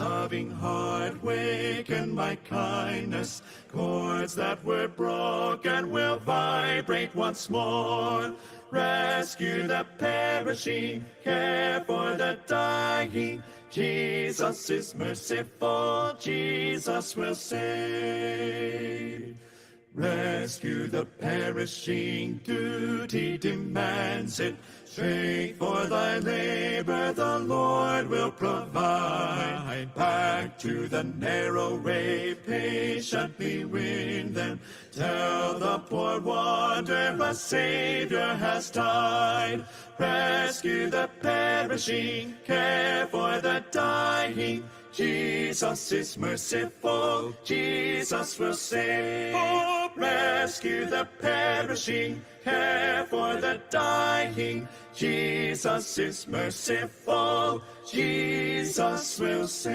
loving heart wakened by kindness, chords that were broken will vibrate once more. Rescue the perishing, care for the dying. Jesus is merciful, Jesus will save. Rescue the perishing, duty demands it. Strength for thy labor the Lord will provide. Back to the narrow way, patiently win them. Tell the poor wanderer a Savior has died. Rescue the perishing, care for the dying. Jesus is merciful, Jesus will save. Rescue the perishing, care for the dying. Jesus is merciful, Jesus will save.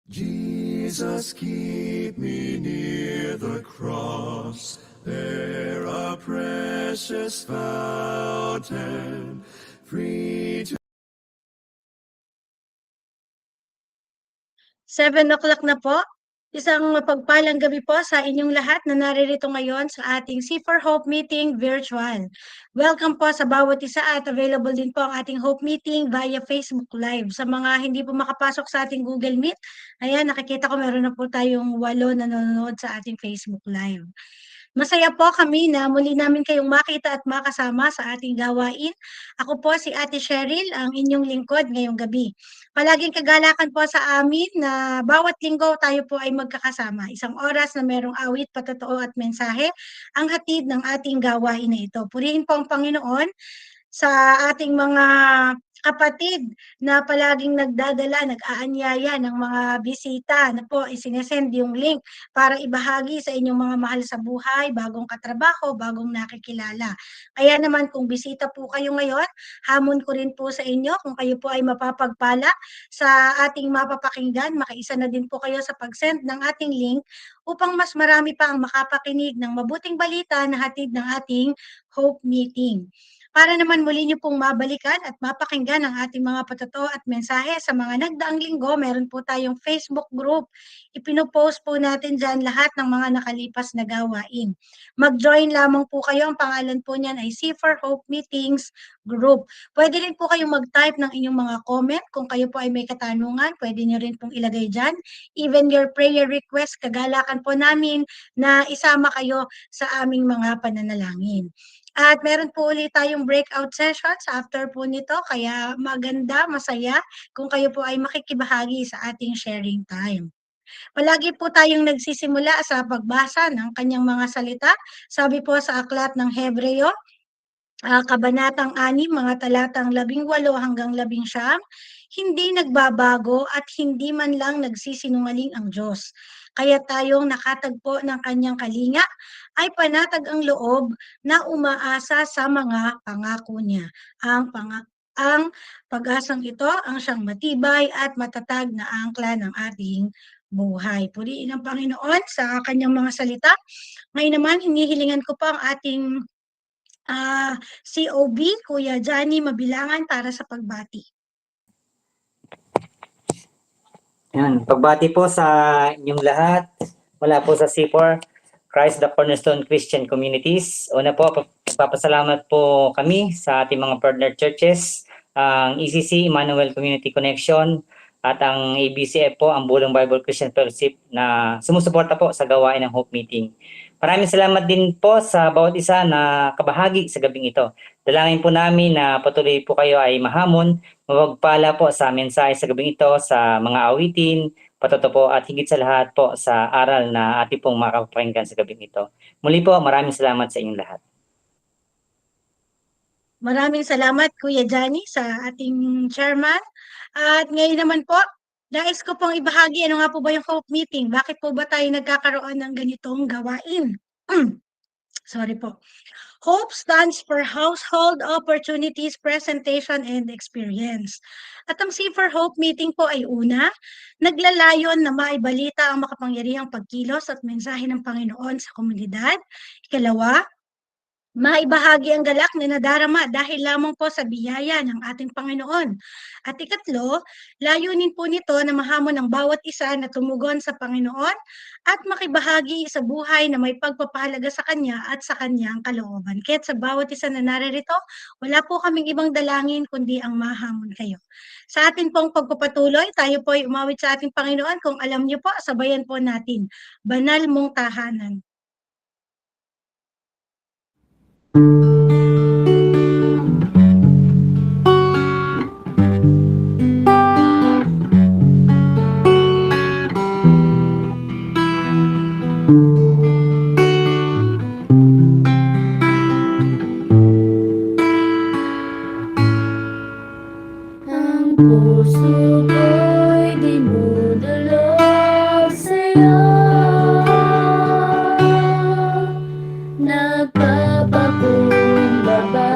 Jesus, keep me near the cross, there a precious fountain, free to 7 o'clock na po. Isang mapagpalang gabi po sa inyong lahat na naririto ngayon sa ating C4 Hope Meeting virtual. Welcome po sa bawat isa at available din po ang ating Hope Meeting via Facebook Live. Sa mga hindi po makapasok sa ating Google Meet, ayan, nakikita ko meron na po tayong 8 na nanonood sa ating Facebook Live. Masaya po kami na muli namin kayong makita at makasama sa ating gawain. Ako po si Ate Cheryl, ang inyong lingkod ngayong gabi. Palaging kagalakan po sa amin na bawat linggo tayo po ay magkakasama. Isang oras na merong awit, patotoo at mensahe ang hatid ng ating gawain na ito. Purihin po ang Panginoon sa ating mga kapatid na palaging nagdadala, nag-aanyaya ng mga bisita na po isinesend yung link para ibahagi sa inyong mga mahal sa buhay, bagong katrabaho, bagong nakikilala. Kaya naman kung bisita po kayo ngayon, hamon ko rin po sa inyo kung kayo po ay mapapagpala sa ating mapapakinggan, makiisa na din po kayo sa pag-send ng ating link upang mas marami pa ang makapakinig ng mabuting balita na hatid ng ating Hope Meeting. Para naman muli niyo pong mabalikan at mapakinggan ang ating mga patotoo at mensahe sa mga nagdaang linggo, meron po tayong Facebook group. Ipinopost po natin dyan lahat ng mga nakalipas na gawain. Mag-join lamang po kayo. Ang pangalan po niyan ay C4 Hope Meetings Group. Pwede rin po kayong mag-type ng inyong mga comment. Kung kayo po ay may katanungan, pwede niyo rin pong ilagay dyan. Even your prayer request, kagalakan po namin na isama kayo sa aming mga pananalangin. At meron po ulit tayong breakout sessions after po nito, kaya maganda, masaya kung kayo po ay makikibahagi sa ating sharing time. Palagi po tayong nagsisimula sa pagbasa ng kanyang mga salita. Sabi po sa aklat ng Hebreo, Kabanatang 6, mga talatang 18 hanggang 19, hindi nagbabago at hindi man lang nagsisinungaling ang Diyos. Kaya tayong nakatagpo ng kanyang kalinga ay panatag ang loob na umaasa sa mga pangako niya. Ang pag-asang ito ang siyang matibay at matatag na angkla ng ating buhay. Purihin ang Panginoon sa kanyang mga salita. Ngayon naman, hinihilingan ko pa ang ating COB, Kuya Johnny Mabilangan, para sa pagbati. Yan, pagbati po sa inyong lahat mula po sa C4 Christ the Cornerstone Christian Communities. Una po, papasalamat po kami sa ating mga partner churches, ang ECC, Emmanuel Community Connection, at ang ABCF po, ang Bulong Bible Christian Fellowship, na sumusuporta po sa gawain ng Hope Meeting. Maraming salamat din po sa bawat isa na kabahagi sa gabing ito. Dalangin po namin na patuloy po kayo ay mahamon, mawagpala po sa mensahe sa gabing ito, sa mga awitin, patoto po, at higit sa lahat po sa aral na ating pong makapakinggan sa gabing ito. Muli po, maraming salamat sa inyong lahat. Maraming salamat, Kuya Johnny, sa ating chairman. At ngayon naman po, nais ko pong ibahagi, ano nga po ba yung Hope Meeting? Bakit po ba tayo nagkakaroon ng ganitong gawain? Sorry po. Hope stands for Household Opportunities, Presentation, and Experience. At ang C4 Hope Meeting po ay una, naglalayon na maibalita ang makapangyarihang pagkilos at mensahe ng Panginoon sa komunidad. Ikalawa, maibahagi ang galak na nadarama dahil lamang po sa biyaya ng ating Panginoon. At ikatlo, layunin po nito na mahamon ang bawat isa na tumugon sa Panginoon at makibahagi sa buhay na may pagpapahalaga sa Kanya at sa Kanyang kalooban. Kaya't sa bawat isa na naririto, wala po kaming ibang dalangin kundi ang mahamon kayo. Sa atin pong pagpapatuloy, tayo po ay umawit sa ating Panginoon. Kung alam niyo po, sabayan po natin. Banal mong tahanan. Ang puso ko'y dinudulog sa'yo. Nagpapakumbaba,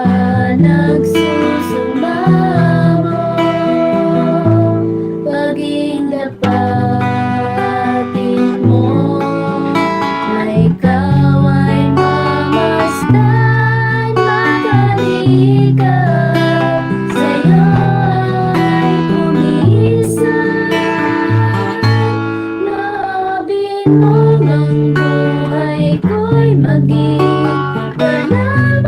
nagsusumamo, paging dapatin mo, na ikaw ay mamasdan, magaligaw, sa'yo ay pumisan. Loobin mo ang buhay ko'y maging banal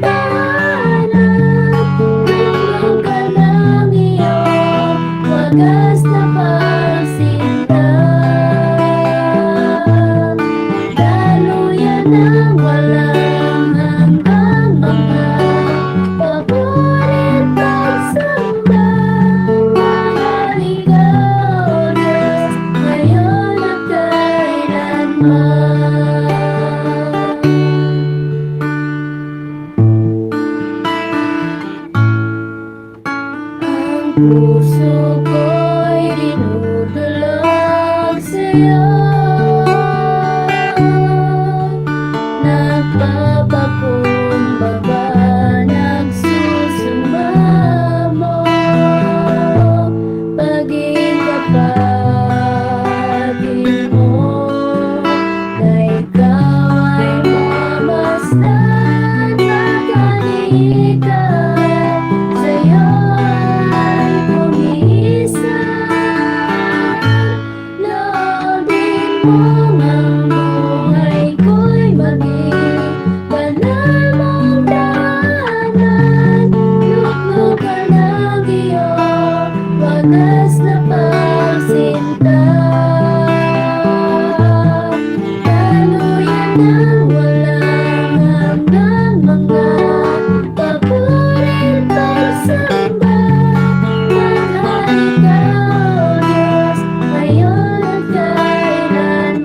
tahanan. Tulong ka ng iyong wagas na pagsinta. Daluyan ng walang hanggang mga paborit pagsamba. Mahal ikaw, Diyos, ngayon at kailanman. Ang puso ko'y dinudulog sa'yo. Nagpapakumbaba, nagsusumamo, paging dapatin mo, na ikaw ay mamasdan, magaligaw, sa'yo ay pumisan. Loobin mo ang buhay ko'y maging banal mong tahanan. Luklukan ng iyong wagas na pagsinta. Daluyan ng walang hanggang mga paborit pagsamba. Mahal ikaw, Diyos, ngayon at kailanman.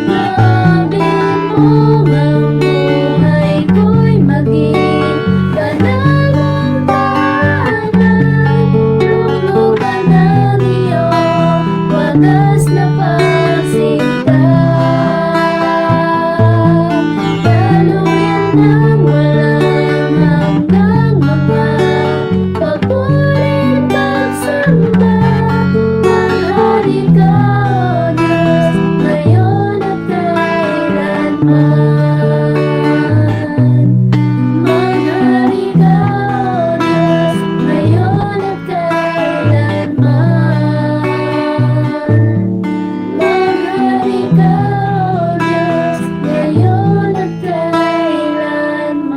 Loobin mo ang buhay ko'y maging banal mong tahanan. Luklukan ng iyong wagas na pagsinta. Daluyan ng walang hanggang mga paborit pagsamba. Mahal ikaw, Diyos, ngayon at kailanman. Mahal ikaw, Diyos, ngayon at kailanman. Mahal ikaw, Diyos, ngayon at kailanman.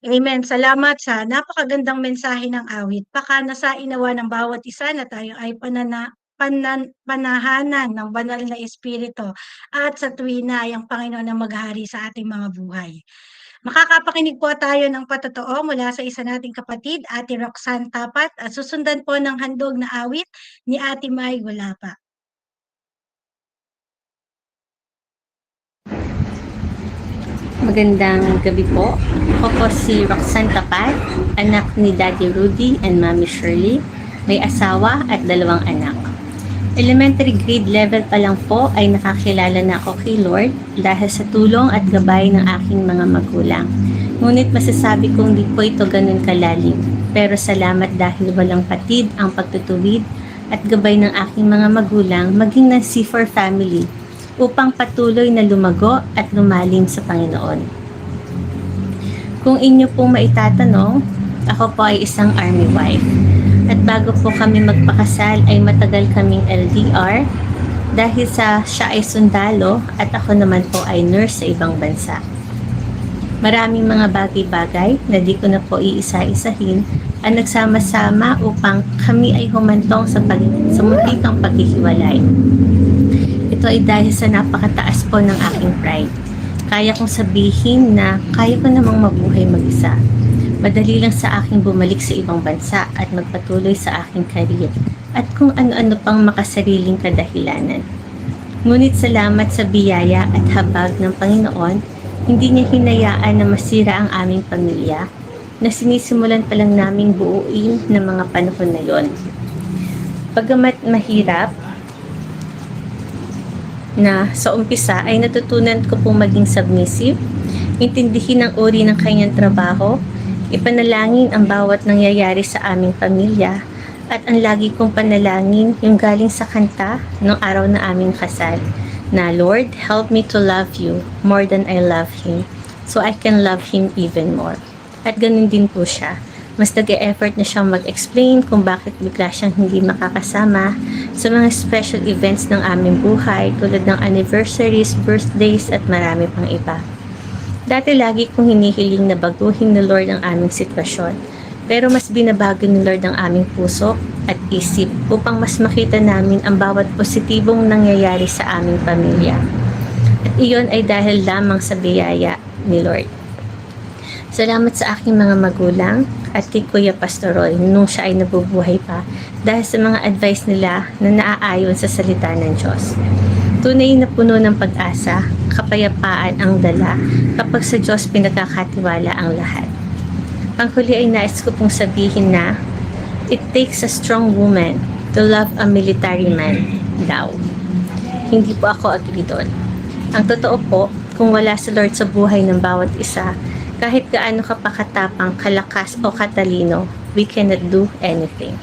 Amen. Salamat sa napakagandang mensahe ng awit. Baka nasa inawa ng bawat isa na tayo ay panahanan ng banal na espiritu at sa tuwina ay ang Panginoon ang maghari sa ating mga buhay. Makakapakinig po tayo ng patotoo mula sa isa nating kapatid, Ate Roxanne Tapat, at susundan po ng handog na awit ni Ate May Gulapa. Magandang gabi po. Ako po si Roxanne Tapat, anak ni Daddy Rudy and Mami Shirley. May asawa at 2 anak. Elementary grade level pa lang po ay nakakilala na ako kay Lord dahil sa tulong at gabay ng aking mga magulang. Ngunit masasabi kong di po ito ganun kalalim. Pero salamat dahil walang patid ang pagtutuwid at gabay ng aking mga magulang maging ng C4 family upang patuloy na lumago at lumalim sa Panginoon. Kung inyo pong maitatanong, ako po ay isang army wife. At bago po kami magpakasal ay matagal kaming LDR dahil siya ay sundalo at ako naman po ay nurse sa ibang bansa. Maraming mga bagay-bagay na di ko na po iisa-isahin ang nagsama-sama upang kami ay humantong sa muntikang paghihiwalay. Ito ay dahil sa napakataas po ng aking pride. Kaya kong sabihin na kaya ko namang mabuhay mag-isa. Madali lang sa aking bumalik sa ibang bansa at magpatuloy sa aking career at kung ano-ano pang makasariling kadahilanan. Ngunit salamat sa biyaya at habag ng Panginoon, hindi niya hinayaan na masira ang aming pamilya na sinisimulan pa lang naming buuin ng mga panahon na yon. Pagamat mahirap na sa umpisa ay natutunan ko pong maging submissive, intindihin ang uri ng kanyang trabaho, ipanalangin ang bawat nangyayari sa aming pamilya, at ang lagi kong panalangin yung galing sa kanta ng araw na aming kasal na Lord, help me to love you more than I love Him so I can love Him even more. At ganun din po siya. Mas nag-e-effort na siyang mag-explain kung bakit bigla siyang hindi makakasama sa mga special events ng aming buhay tulad ng anniversaries, birthdays at marami pang iba. Dati lagi kong hinihiling na baguhin ni Lord ang aming sitwasyon. Pero mas binabago ni Lord ang aming puso at isip upang mas makita namin ang bawat positibong nangyayari sa aming pamilya. At iyon ay dahil lamang sa biyaya ni Lord. Salamat sa aking mga magulang at kay Kuya Pastor Roy nung siya ay nabubuhay pa dahil sa mga advice nila na naaayon sa salita ng Diyos. Tunay na puno ng pag-asa, kapayapaan ang dala kapag sa Diyos pinagkakatiwala ang lahat. Panghuli ay nais ko pong sabihin na it takes a strong woman to love a military man daw. Hindi po ako agree doon. Ang totoo po, kung wala si Lord sa buhay ng bawat isa, kahit gaano ka pa katapang, kalakas o katalino, we cannot do anything.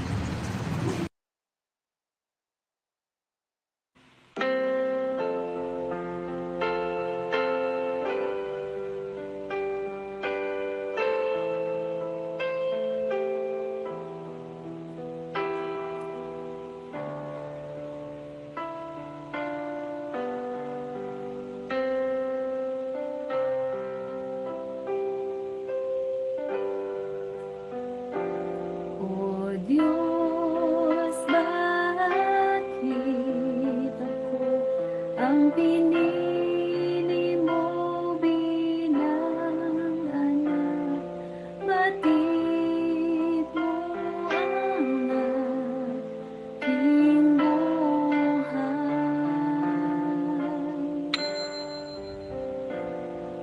O Diyos, bakit ako ang pinili mo bilang anak? Batid mo ang aking buhay.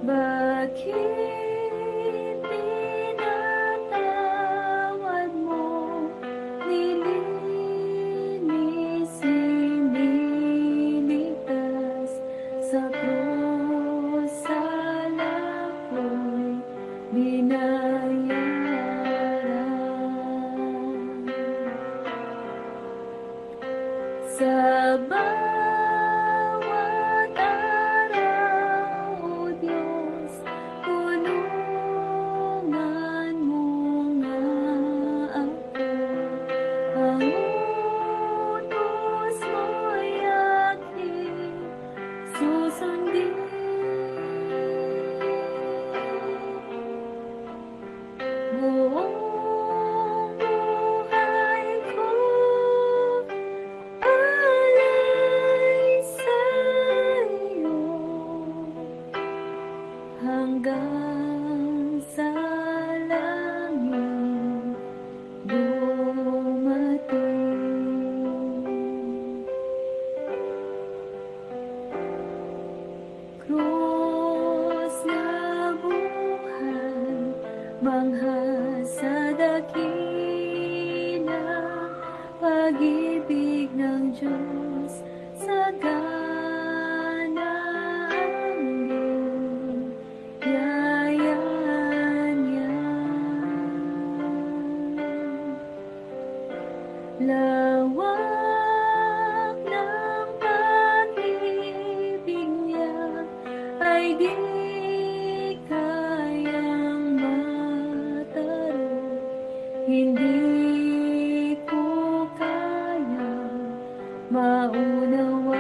Bakit pinatawad mo, nilinis, iniligtas sa krus, sala ko'y binayaran. Sa bawat araw, O Diyos, tulungan mo nga ako. Ang utos mo'y aking susundin. Buong buhay ko alay sa'yo hanggang sa langit dumating. Krus na buhay, mangha sa dakila, pag-ibig ng Diyos, sagana ang biyaya niya. maunawaan.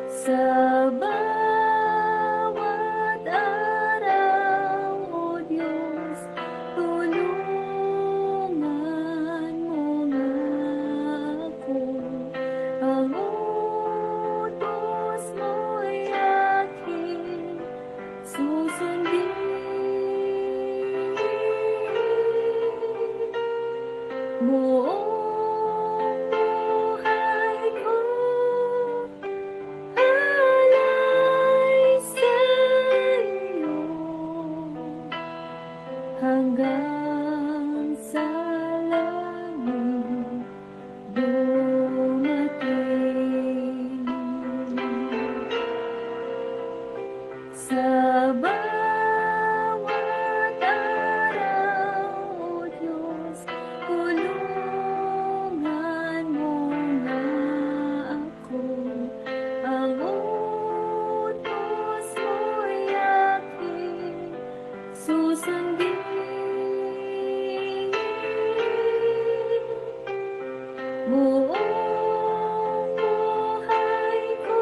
Sa bawat araw, O Diyos, tulungan mo nga ako. Ang utos mo'y aking susundin. Buong buhay ko alay sa iyo hanggang sa langit dumating. Sa bawat araw, O Diyos, tulungan mo nga ako. Ang utos mo'y aking susundin. Buong buhay ko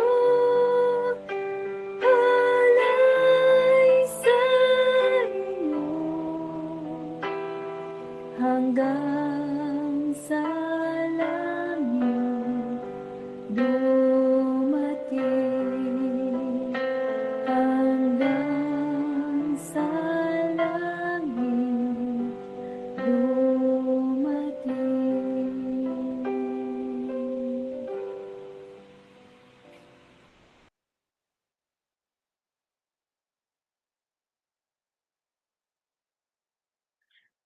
alay sa iyo hanggang sa langit dumating. Hanggang sa langit dumating.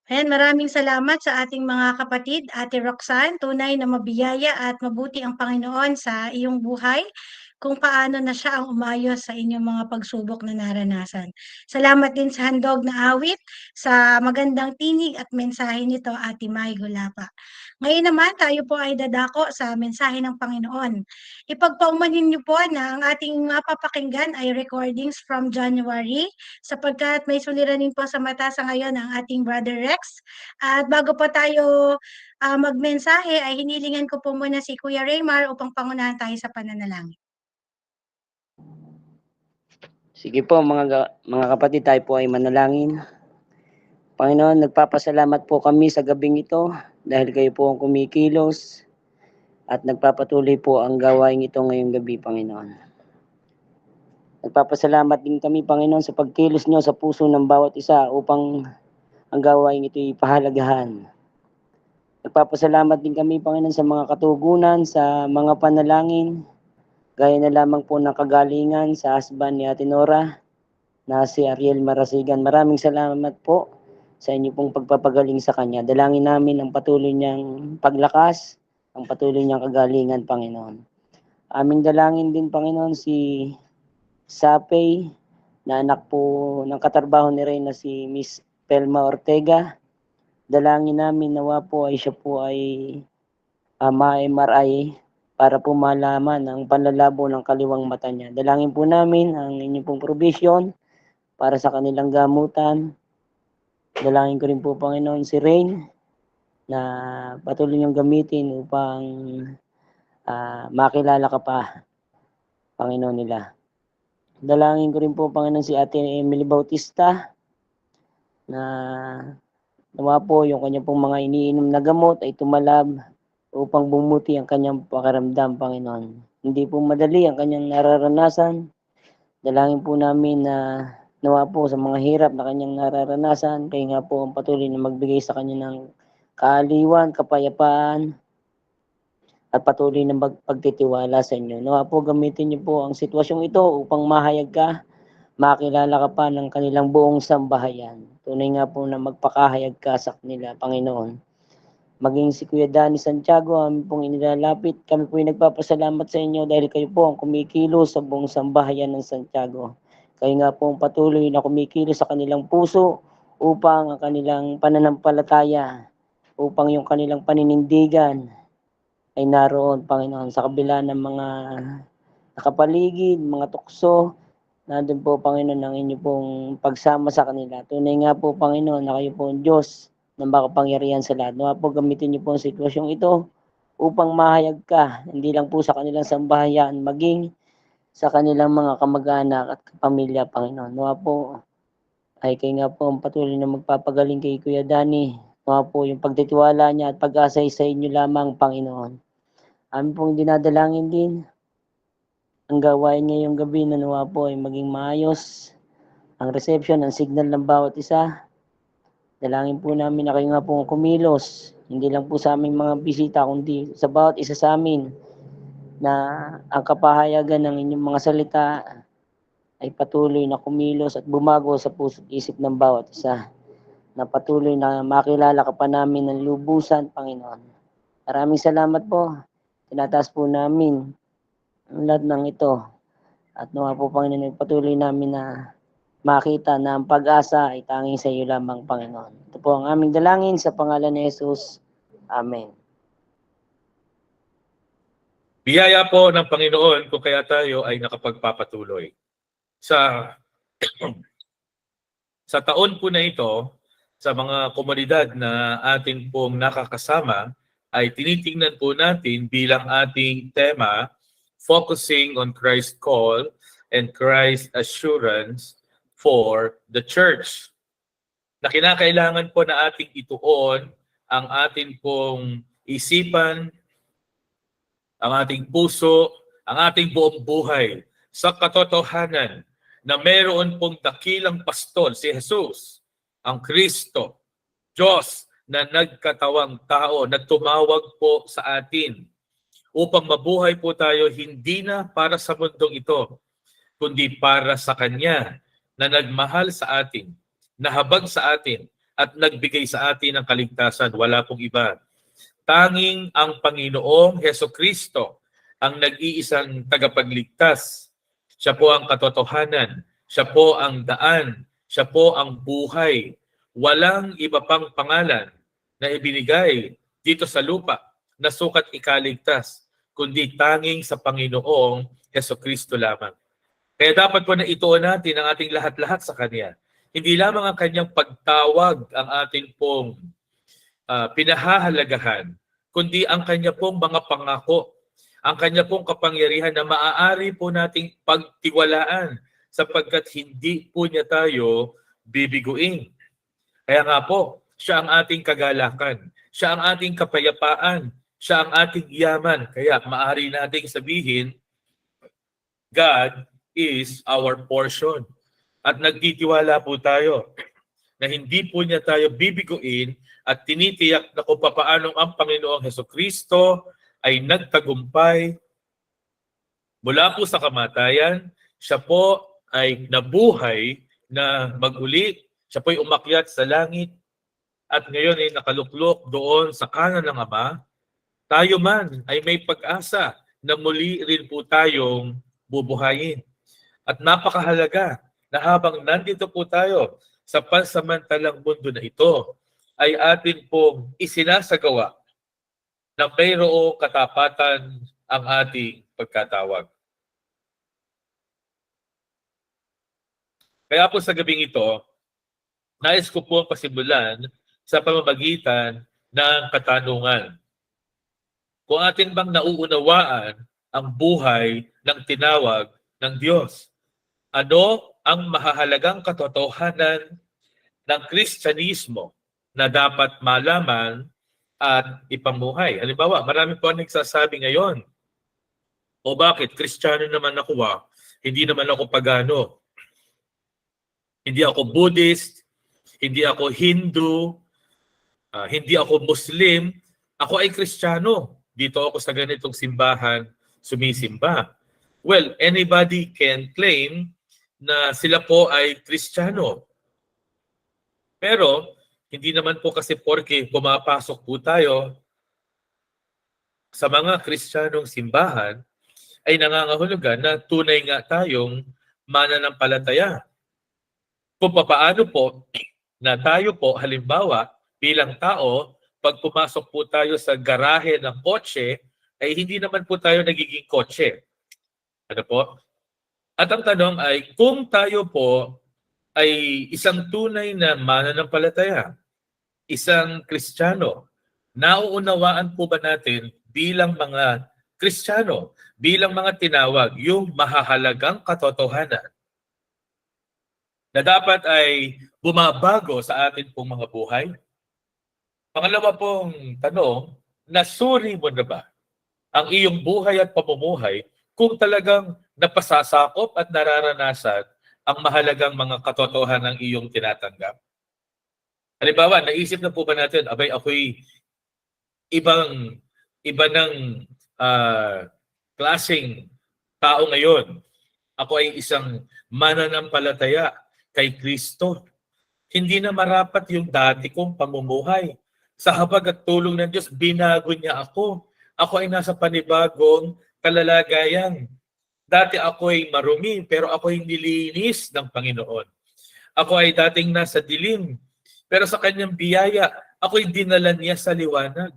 Ayan, maraming salamat sa ating mga kapatid, Ate Roxanne. Tunay na mabiyaya at mabuti ang Panginoon sa iyong buhay kung paano na siya ang umayos sa inyong mga pagsubok na naranasan. Salamat din sa handog na awit, sa magandang tinig at mensahe nito, Ate May Gulapa. Ngayon naman, tayo po ay dadako sa mensahe ng Panginoon. Ipagpaumanhin niyo po na ang ating mapapakinggan ay recordings from January sapagkat may suliranin po sa mata sa ngayon ang ating Brother Rex. At bago po tayo magmensahe ay hinilingan ko po muna si Kuya Raymar upang pangunahan tayo sa pananalangin. Sige po mga kapatid, tayo po ay manalangin. Panginoon, nagpapasalamat po kami sa gabing ito dahil kayo po ang kumikilos at nagpapatuloy po ang gawain ito ngayong gabi, Panginoon. Nagpapasalamat din kami, Panginoon, sa pagkilos nyo sa puso ng bawat isa upang ang gawain ito ipahalagahan. Nagpapasalamat din kami, Panginoon, sa mga katugunan, sa mga panalangin, gaya na lamang po ng kagalingan sa husband ni Ate Nora na si Ariel Marasigan. Maraming salamat po sa inyo pong pagpapagaling sa kanya. Dalangin namin ang patuloy niyang paglakas, ang patuloy niyang kagalingan, Panginoon. Aming dalangin din, Panginoon, si Sapay, na anak po ng katrabaho ni Reyna, si Miss Pelma Ortega. Dalangin namin nawa po ay siya po ay ma-MRI para po malaman ang panlalabo ng kaliwang mata niya. Dalangin po namin ang inyong pong provision para sa kanilang gamutan. Dalangin ko rin po, Panginoon, si Rain na patuloy niyong gamitin upang makilala ka pa, Panginoon nila. Dalangin ko rin po, Panginoon, si Ate Emily Bautista na nawa po yung kanyang pong mga iniinom na gamot ay tumalab upang bumuti ang kanyang pakiramdam, Panginoon. Hindi po madali ang kanyang nararanasan. Dalangin po namin na nawa po sa mga hirap na kanyang nararanasan, kaya nga po ang patuloy na magbigay sa kanya ng kaaliwan, kapayapaan, at patuloy na pagtitiwala sa inyo. Nawa po gamitin niyo po ang sitwasyong ito upang mahayag ka, makilala ka pa ng kanilang buong sambahayan. Tunay nga po na magpakahayag ka sa kanila, Panginoon. Maging si Kuya Danny Santiago, amin pong inilalapit. Kami po ay nagpapasalamat sa inyo dahil kayo po ang kumikilos sa buong sambahayan ng Santiago. Kayo nga po ang patuloy na kumikilos sa kanilang puso upang ang kanilang pananampalataya, upang yung kanilang paninindigan ay naroon, Panginoon, sa kabila ng mga nakapaligid, mga tukso. Nandun po, Panginoon, ang inyo pong pagsama sa kanila. Tunay nga po, Panginoon, na kayo po ang Diyos ng makapangyarihan sa lahat. Nawa po gamitin niyo po ang sitwasyong ito upang mahayag ka, hindi lang po sa kanilang sambahayan, maging sa kanilang mga kamag-anak at kapamilya, Panginoon. Nawa po ay kayo nga po ang patuloy na magpapagaling kay Kuya Danny. Nawa po yung pagtitiwala niya at pag-asa sa inyo lamang, Panginoon. Amin pong dinadalangin din ang gawain ngayong gabi na nawa po ay maging maayos ang reception, ang signal ng bawat isa. Dalangin po namin na kayo nga po kumilos, hindi lang po sa aming mga bisita, kundi sa bawat isa sa amin, na ang kapahayagan ng inyong mga salita ay patuloy na kumilos at bumago sa puso't isip ng bawat isa, na patuloy na makilala ka pa namin ng lubusan, Panginoon. Maraming salamat po. Tinataas po namin ang lahat ng ito. At nawa po, Panginoon, patuloy namin na makita na ang pag-asa ay tanging sa iyo lamang, Panginoon. Ito po ang aming dalangin sa pangalan ni Jesus. Amen. Biyaya po ng Panginoon kung kaya tayo ay nakapagpapatuloy. Sa taon po na ito, sa mga komunidad na ating pong nakakasama, ay tinitingnan po natin bilang ating tema, focusing on Christ's call and Christ's assurance for the church. Na kinakailangan po na ating ituon ang ating pong isipan, ang ating puso, ang ating buong buhay sa katotohanan na meron pong dakilang pastol, si Jesus, ang Kristo, Diyos na nagkatawang tao, na tumawag po sa atin upang mabuhay po tayo hindi na para sa mundong ito, kundi para sa Kanya na nagmahal sa atin, nahabag sa atin, at nagbigay sa atin ng kaligtasan. Wala pong iba. Tanging ang Panginoong Hesukristo ang nag-iisang tagapagligtas. Siya po ang katotohanan. Siya po ang daan. Siya po ang buhay. Walang iba pang pangalan na ibinigay dito sa lupa na sukat ikaligtas, kundi tanging sa Panginoong Hesukristo lamang. Kaya dapat po na ituon natin ang ating lahat-lahat sa Kanya. Hindi lamang ang Kanyang pagtawag ang ating pong pinahahalagahan, kundi ang Kanya pong mga pangako, ang Kanya pong kapangyarihan na maaari po nating pagtiwalaan sapagkat hindi po niya tayo bibiguin. Kaya nga po, siya ang ating kagalakan, siya ang ating kapayapaan, siya ang ating yaman. Kaya maaari nating sabihin, God is our portion. At nagtitiwala po tayo na hindi po niya tayo bibiguin at tinitiyak na kung papaanong ang Panginoong Hesukristo ay nagtagumpay mula po sa kamatayan. Siya po ay nabuhay na maguli. Siya po ay umakyat sa langit at ngayon ay nakaluklok doon sa kanan ng Ama. Tayo man ay may pag-asa na muli rin po tayong bubuhayin. At napakahalaga na habang nandito po tayo sa pansamantalang mundo na ito, ay atin pong isinasagawa na mayroong katapatan ang ating pagkatawag. Kaya po sa gabing ito, nais ko po pasimulan sa pamamagitan ng katanungan. Kung atin bang nauunawaan ang buhay ng tinawag ng Diyos? Ano ang mahahalagang katotohanan ng Kristyanismo na dapat malaman at ipamuhay? Halimbawa, marami po ang nagsasabi ngayon, o bakit? Kristiyano naman ako hindi naman ako pagano. Hindi ako Buddhist, hindi ako Hindu, hindi ako Muslim. Ako ay Kristiyano. Dito ako sa ganitong simbahan sumisimba. Well, anybody can claim na sila po ay Kristiyano. Pero, hindi naman po kasi porke pumapasok po tayo sa mga Kristiyanong simbahan, ay nangangahulugan na tunay nga tayong mananampalataya. Kung papaano po na tayo po, halimbawa, bilang tao, pag pumasok po tayo sa garahe ng kotse, ay hindi naman po tayo nagiging kotse. Ano po? At ang tanong ay, kung tayo po ay isang tunay na mananampalataya, isang Kristiyano? Nauunawaan po ba natin bilang mga Kristiyano, bilang mga tinawag, yung mahahalagang katotohanan na dapat ay bumabago sa atin pong mga buhay? Pangalawa pong tanong, nasuri mo na ba ang iyong buhay at pamumuhay kung talagang napasasakop at nararanasan ang mahalagang mga katotohanan ng iyong tinatanggap? Halimbawa, naisip na po ba natin, abay ako'y ibang iba ng klaseng tao ngayon. Ako ay isang mananampalataya kay Kristo. Hindi na marapat yung dati kong pamumuhay. Sa habag at tulong ng Diyos, binago niya ako. Ako ay nasa panibagong kalalagayan. Dati ako ay marumi, pero ako ay nilinis ng Panginoon. Ako ay dating nasa dilim, pero sa kanyang biyaya, ako ay dinala niya sa liwanag.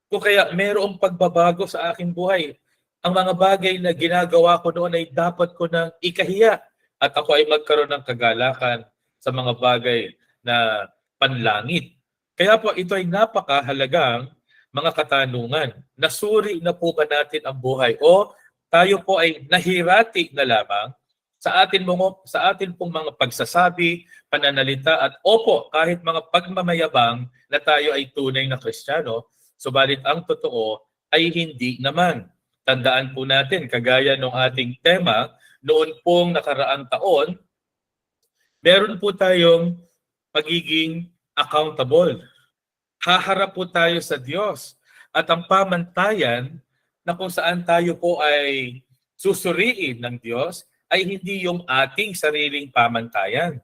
Kung kaya mayroong pagbabago sa aking buhay, ang mga bagay na ginagawa ko noon ay dapat ko nang ikahiya at ako ay magkaroon ng kagalakan sa mga bagay na panlangit. Kaya po ito ay napakahalagang mga katanungan. Nasuri na po ba natin ang buhay o tayo po ay nahirati na lamang sa atin pong mga pagsasabi, pananalita at opo kahit mga pagmamayabang na tayo ay tunay na Kristiyano, subalit ang totoo ay hindi naman. Tandaan po natin, kagaya ng ating tema, noon pong nakaraang taon, meron po tayong pagiging accountable. Haharap po tayo sa Diyos. At ang pamantayan na kung saan tayo po ay susuriin ng Diyos ay hindi yung ating sariling pamantayan.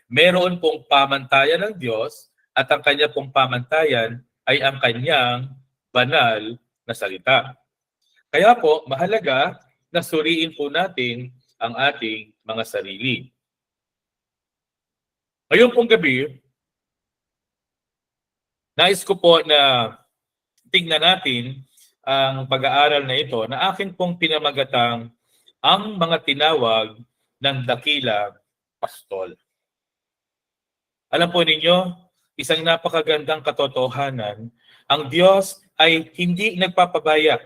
Meron pong pamantayan ng Diyos at ang kanya pong pamantayan ay ang kanyang banal na salita. Kaya po, mahalaga na suriin po natin ang ating mga sarili. Ngayon pong gabi, nais ko po na tingnan natin ang pag-aaral na ito na akin pong pinamagatang ang mga tinawag ng dakilang pastol. Alam po ninyo, isang napakagandang katotohanan, ang Diyos ay hindi nagpapabaya.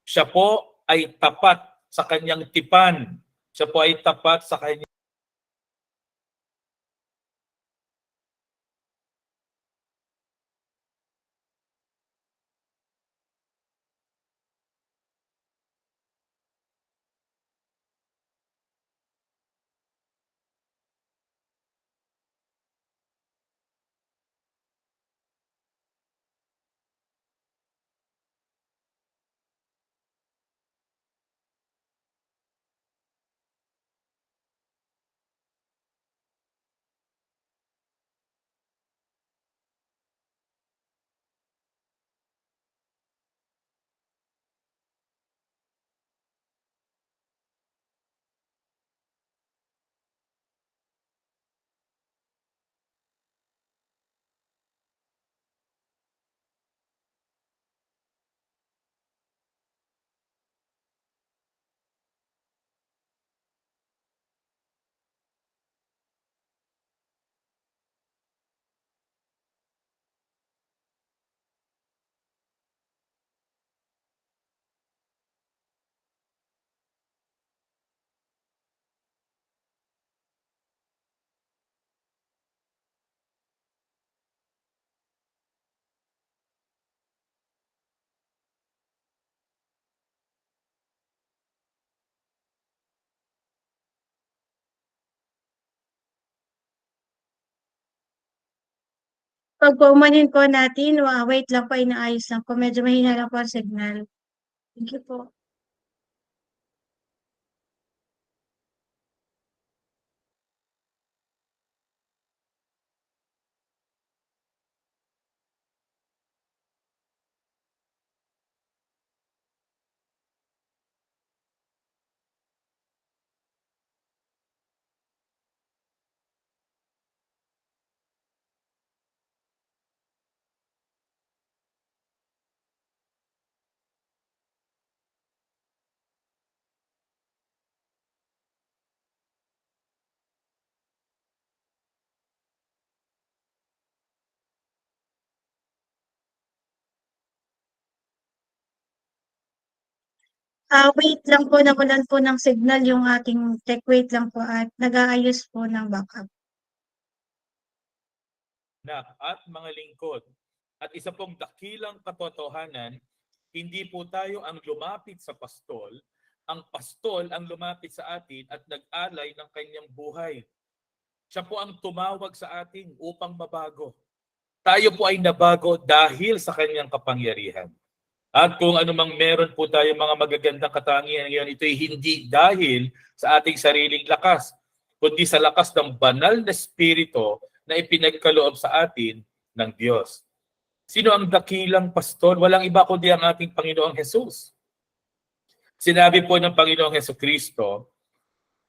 Siya po ay tapat sa kanyang tipan. Siya po ay tapat sa kanyang Pag paumanhin po natin, wait lang po, inaayos lang po. Medyo mahina lang po ang signal. Thank you po. Wait lang po, nawalan po ng signal yung ating tech. Wait lang po at nag-aayos po ng backup. At mga lingkod. At isa pong dakilang katotohanan, hindi po tayo ang lumapit sa pastol, ang pastol ang lumapit sa atin at nag-alay ng kanyang buhay. Siya po ang tumawag sa atin upang mabago. Tayo po ay nabago dahil sa kanyang kapangyarihan. At kung anumang meron po tayo mga magagandang katangian ngayon, ito'y hindi dahil sa ating sariling lakas, kundi sa lakas ng banal na espiritu na ipinagkaloob sa atin ng Diyos. Sino ang dakilang pastol? Walang iba kundi ang ating Panginoong Hesus. Sinabi po ng Panginoong Hesukristo,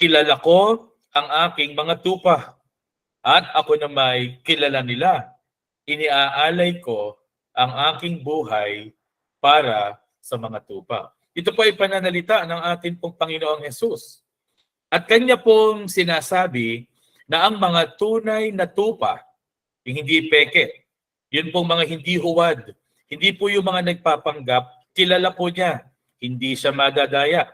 kilala ko ang aking mga tupa at ako na may kilala nila. Iniaalay ko ang aking buhay para sa mga tupa. Ito po ay pananalita ng ating pong Panginoong Hesus. At kanya pong sinasabi na ang mga tunay na tupa, yung hindi peke, yun pong mga hindi huwad, hindi po yung mga nagpapanggap, kilala po niya, hindi siya madadaya.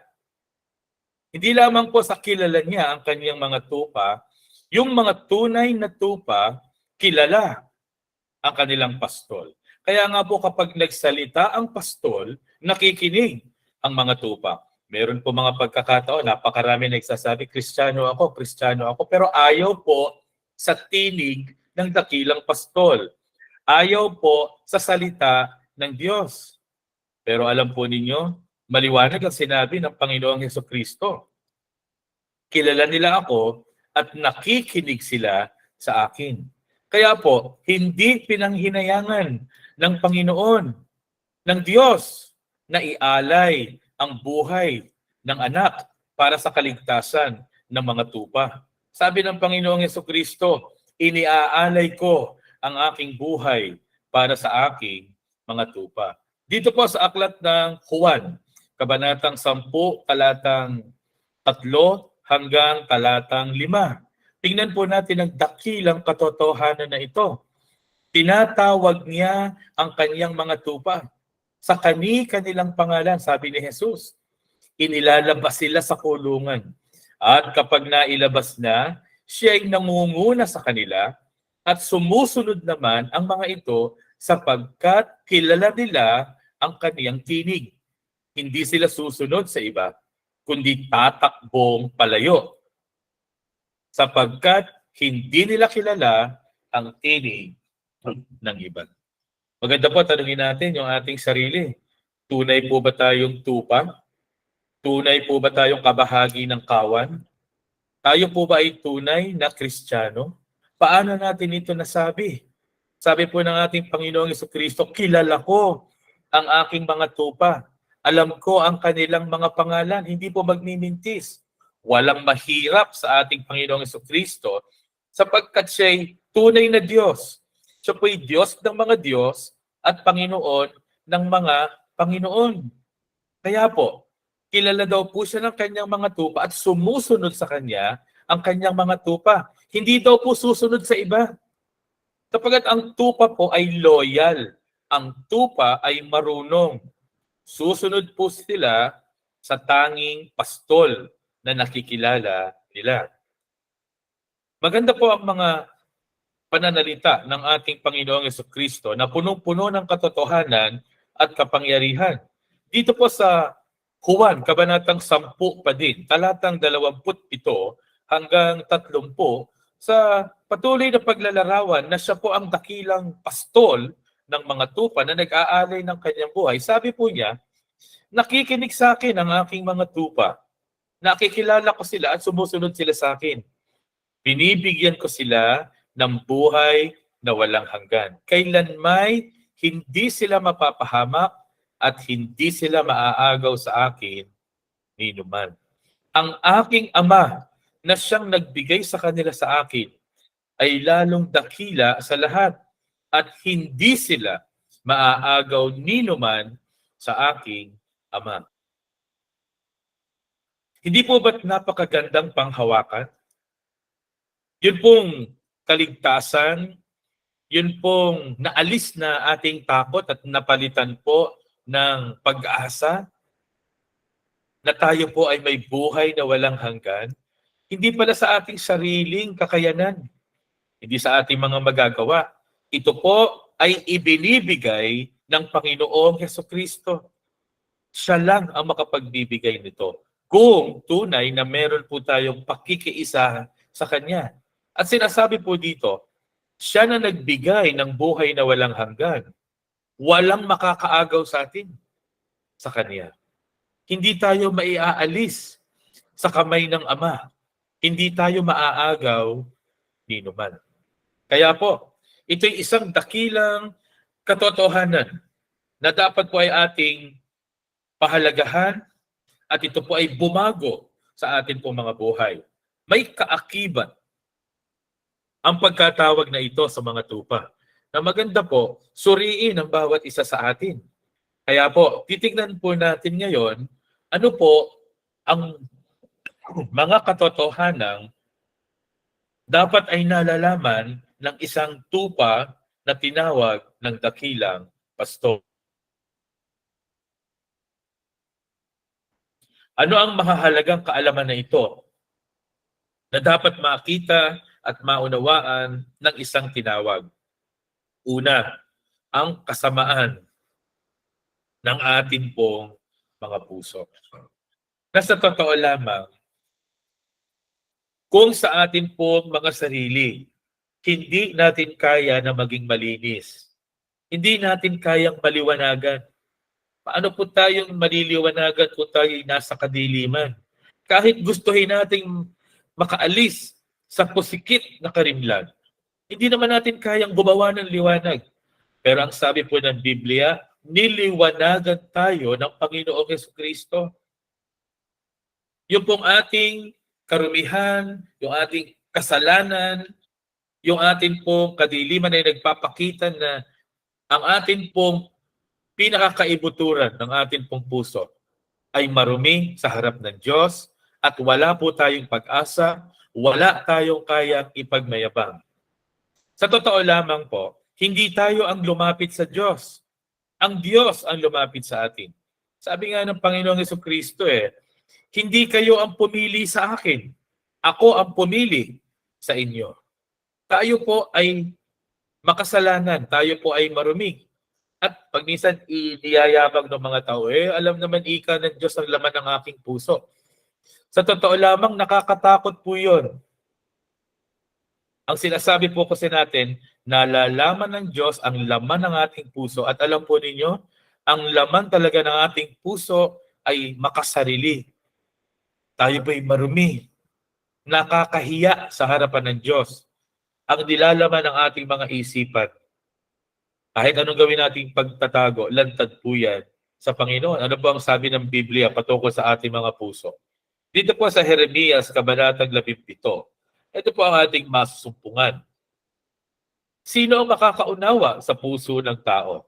Hindi lamang po sa kilala niya ang kanyang mga tupa, yung mga tunay na tupa, kilala ang kanilang pastol. Kaya nga po kapag nagsalita ang pastol, nakikinig ang mga tupa. Meron po mga pagkakataon, napakarami nagsasabi, Kristiyano ako, pero ayaw po sa tinig ng dakilang pastol. Ayaw po sa salita ng Diyos. Pero alam po ninyo, maliwanag ang sinabi ng Panginoong Hesukristo. Kilala nila ako at nakikinig sila sa akin. Kaya po, hindi pinanghinayangan ng Panginoon, ng Diyos, na ialay ang buhay ng anak para sa kaligtasan ng mga tupa. Sabi ng Panginoong Hesukristo, iniaalay ko ang aking buhay para sa aking mga tupa. Dito po sa aklat ng Juan, kabanatang 10, talatang 3 hanggang talatang 5. Tingnan po natin ang dakilang katotohanan na ito. Tinatawag niya ang kanyang mga tupa. Sa kanilang pangalan, sabi ni Jesus, inilalabas sila sa kulungan. At kapag nailabas na, siya ay nangunguna sa kanila at sumusunod naman ang mga ito sapagkat kilala nila ang kaniyang tinig. Hindi sila susunod sa iba, kundi tatakbong palayo. Sapagkat hindi nila kilala ang tinig ng iba. Maganda po, tanungin natin yung ating sarili. Tunay po ba tayong tupa? Tunay po ba tayong kabahagi ng kawan? Tayo po ba ay tunay na Kristiyano? Paano natin ito nasabi? Sabi po ng ating Panginoong Hesukristo, kilala ko ang aking mga tupa. Alam ko ang kanilang mga pangalan, hindi po magmimintis. Walang mahirap sa ating Panginoong Hesukristo sapagkat siya'y tunay na Diyos. Siya po'y Diyos ng mga Diyos at Panginoon ng mga Panginoon. Kaya po, kilala daw po siya ng kanyang mga tupa at sumusunod sa kanya ang kanyang mga tupa. Hindi daw po susunod sa iba. Sapagkat ang tupa po ay loyal. Ang tupa ay marunong. Susunod po sila sa tanging pastol na nakikilala nila. Maganda po ang mga pananalita ng ating Panginoong Hesukristo na punong-puno ng katotohanan at kapangyarihan. Dito po sa Juan, kabanatang 10 pa din, talatang 27 hanggang 30, sa patuloy na paglalarawan na siya po ang dakilang pastol ng mga tupa na nag-aalay ng kanyang buhay. Sabi po niya, nakikinig sa akin ang aking mga tupa. Nakikilala ko sila at sumusunod sila sa akin. Binibigyan ko sila ng buhay na walang hanggan. Kailanmay hindi sila mapapahamak at hindi sila maaagaw sa akin ni numan. Ang aking Ama na siyang nagbigay sa kanila sa akin ay lalong dakila sa lahat at hindi sila maaagaw ni numan sa aking Ama. Hindi po ba't napakagandang panghawakan? Yun pong kaligtasan, yun pong naalis na ating takot at napalitan po ng pag-asa. na tayo po ay may buhay na walang hanggan, hindi pala sa ating sariling kakayanan, hindi sa ating mga magagawa. Ito po ay ibinibigay ng Panginoong Hesukristo. Siya lang ang makapagbibigay nito kung tunay na meron po tayong pakikiisa sa Kanya. At sinasabi po dito, siya na nagbigay ng buhay na walang hanggan. Walang makakaagaw sa atin sa Kanya. Hindi tayo maiaalis sa kamay ng Ama. Hindi tayo maaagaw ni numan. Kaya po, ito'y isang dakilang katotohanan na dapat po ay ating pahalagahan at ito po ay bumago sa atin pong mga buhay. May kaakibat ang pagkatawag na ito sa mga tupa na maganda po suriin ang bawat isa sa atin. Kaya po, titignan po natin ngayon ano po ang mga katotohanang dapat ay nalalaman ng isang tupa na tinawag ng dakilang pastor. Ano ang mahahalagang kaalaman na ito na dapat makita at maunawaan ng isang tinawag? Una, ang kasamaan ng atin pong mga puso. Nasa totoo lamang, kung sa atin pong mga sarili, hindi natin kaya na maging malinis. Hindi natin kayang maliwanagan. Paano po tayong maliliwanagan kung tayo'y nasa kadiliman? Kahit gustuhin nating makaalis sa pusikit na karimlan, hindi naman natin kayang gumawa ng liwanag. Pero ang sabi po ng Biblia, niliwanagan tayo ng Panginoong Hesukristo. Yung pong ating karumihan, yung ating kasalanan, yung ating pong kadiliman ay nagpapakita na ang ating pong pinakakaibuturan ng ating pong puso ay marumi sa harap ng Diyos at wala po tayong pag-asa, wala tayong kayang ipagmayabang. Sa totoo lamang po, hindi tayo ang lumapit sa Diyos. Ang Diyos ang lumapit sa atin. Sabi nga ng Panginoong Hesukristo hindi kayo ang pumili sa akin. Ako ang pumili sa inyo. Tayo po ay makasalanan. Tayo po ay marumi. At pag minsan iniyayabang ng mga tao, alam naman ika ng Diyos ang laman ng aking puso. Sa totoo lamang, nakakatakot po yun. Ang sinasabi po kasi natin, nalalaman ng Diyos ang laman ng ating puso. At alam po ninyo, ang laman talaga ng ating puso ay makasarili. Tayo po'y marumi. Nakakahiya sa harapan ng Diyos. Ang nilalaman ng ating mga isipan. Kahit anong gawin nating pagtatago, lantad po yan sa Panginoon. Ano po ang sabi ng Biblia patungkol sa ating mga puso? Dito po sa Jeremias, Kabanatang 17, ito po ang ating masusumpungan. Sino ang makakaunawa sa puso ng tao?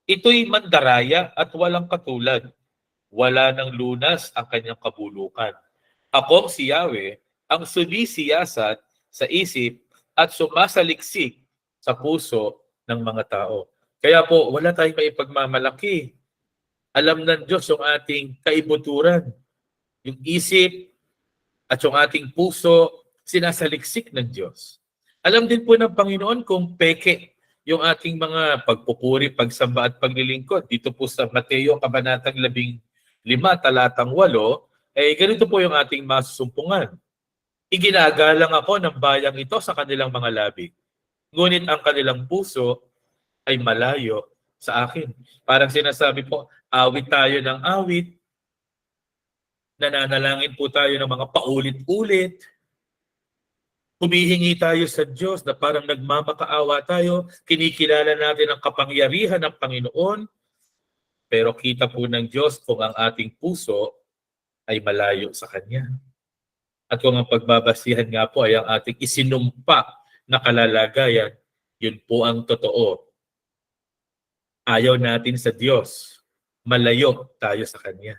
Ito'y mandaraya at walang katulad. Wala ng lunas ang kanyang kabulukan. Akong si Yahweh, ang sumisiyasat sa isip at sumasaliksik sa puso ng mga tao. Kaya po, wala tayong maipagmamalaki. Alam ng Diyos yung ating kaibuturan. Yung isip at yung ating puso, sinasaliksik ng Diyos. Alam din po ng Panginoon kung peke yung ating mga pagpupuri, pagsamba at paglilingkod. Dito po sa Mateo, Kabanatang 15, talatang 8, ganito po yung ating masusumpungan. Iginagalang ako ng bayang ito sa kanilang mga labi. Ngunit ang kanilang puso ay malayo sa akin. Parang sinasabi po, awit tayo ng awit, nananalangin po tayo ng mga paulit-ulit, humihingi tayo sa Diyos na parang nagmamakaawa tayo, kinikilala natin ang kapangyarihan ng Panginoon, pero kita po ng Diyos kung ang ating puso ay malayo sa Kanya. At kung ang pagbabasihan nga po ay ang ating isinumpa na kalalagayan, yun po ang totoo. Ayaw natin sa Diyos, malayo tayo sa Kanya.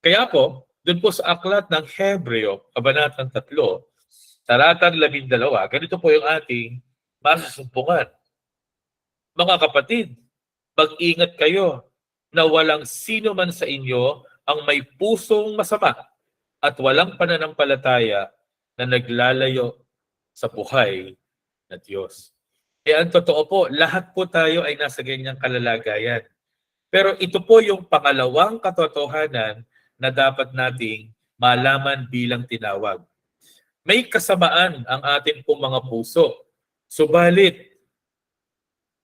Kaya po, doon po sa aklat ng Hebreo, Kabanatang 3, talatang 12, ganito po yung ating masusumpungan. Mga kapatid, mag-ingat kayo na walang sino man sa inyo ang may pusong masama at walang pananampalataya na naglalayo sa buhay na Diyos. Ang totoo po, lahat po tayo ay nasa ganyang kalalagayan. Pero ito po yung pangalawang katotohanan na dapat nating malaman bilang tinawag. May kasamaan ang ating pong mga puso. Subalit,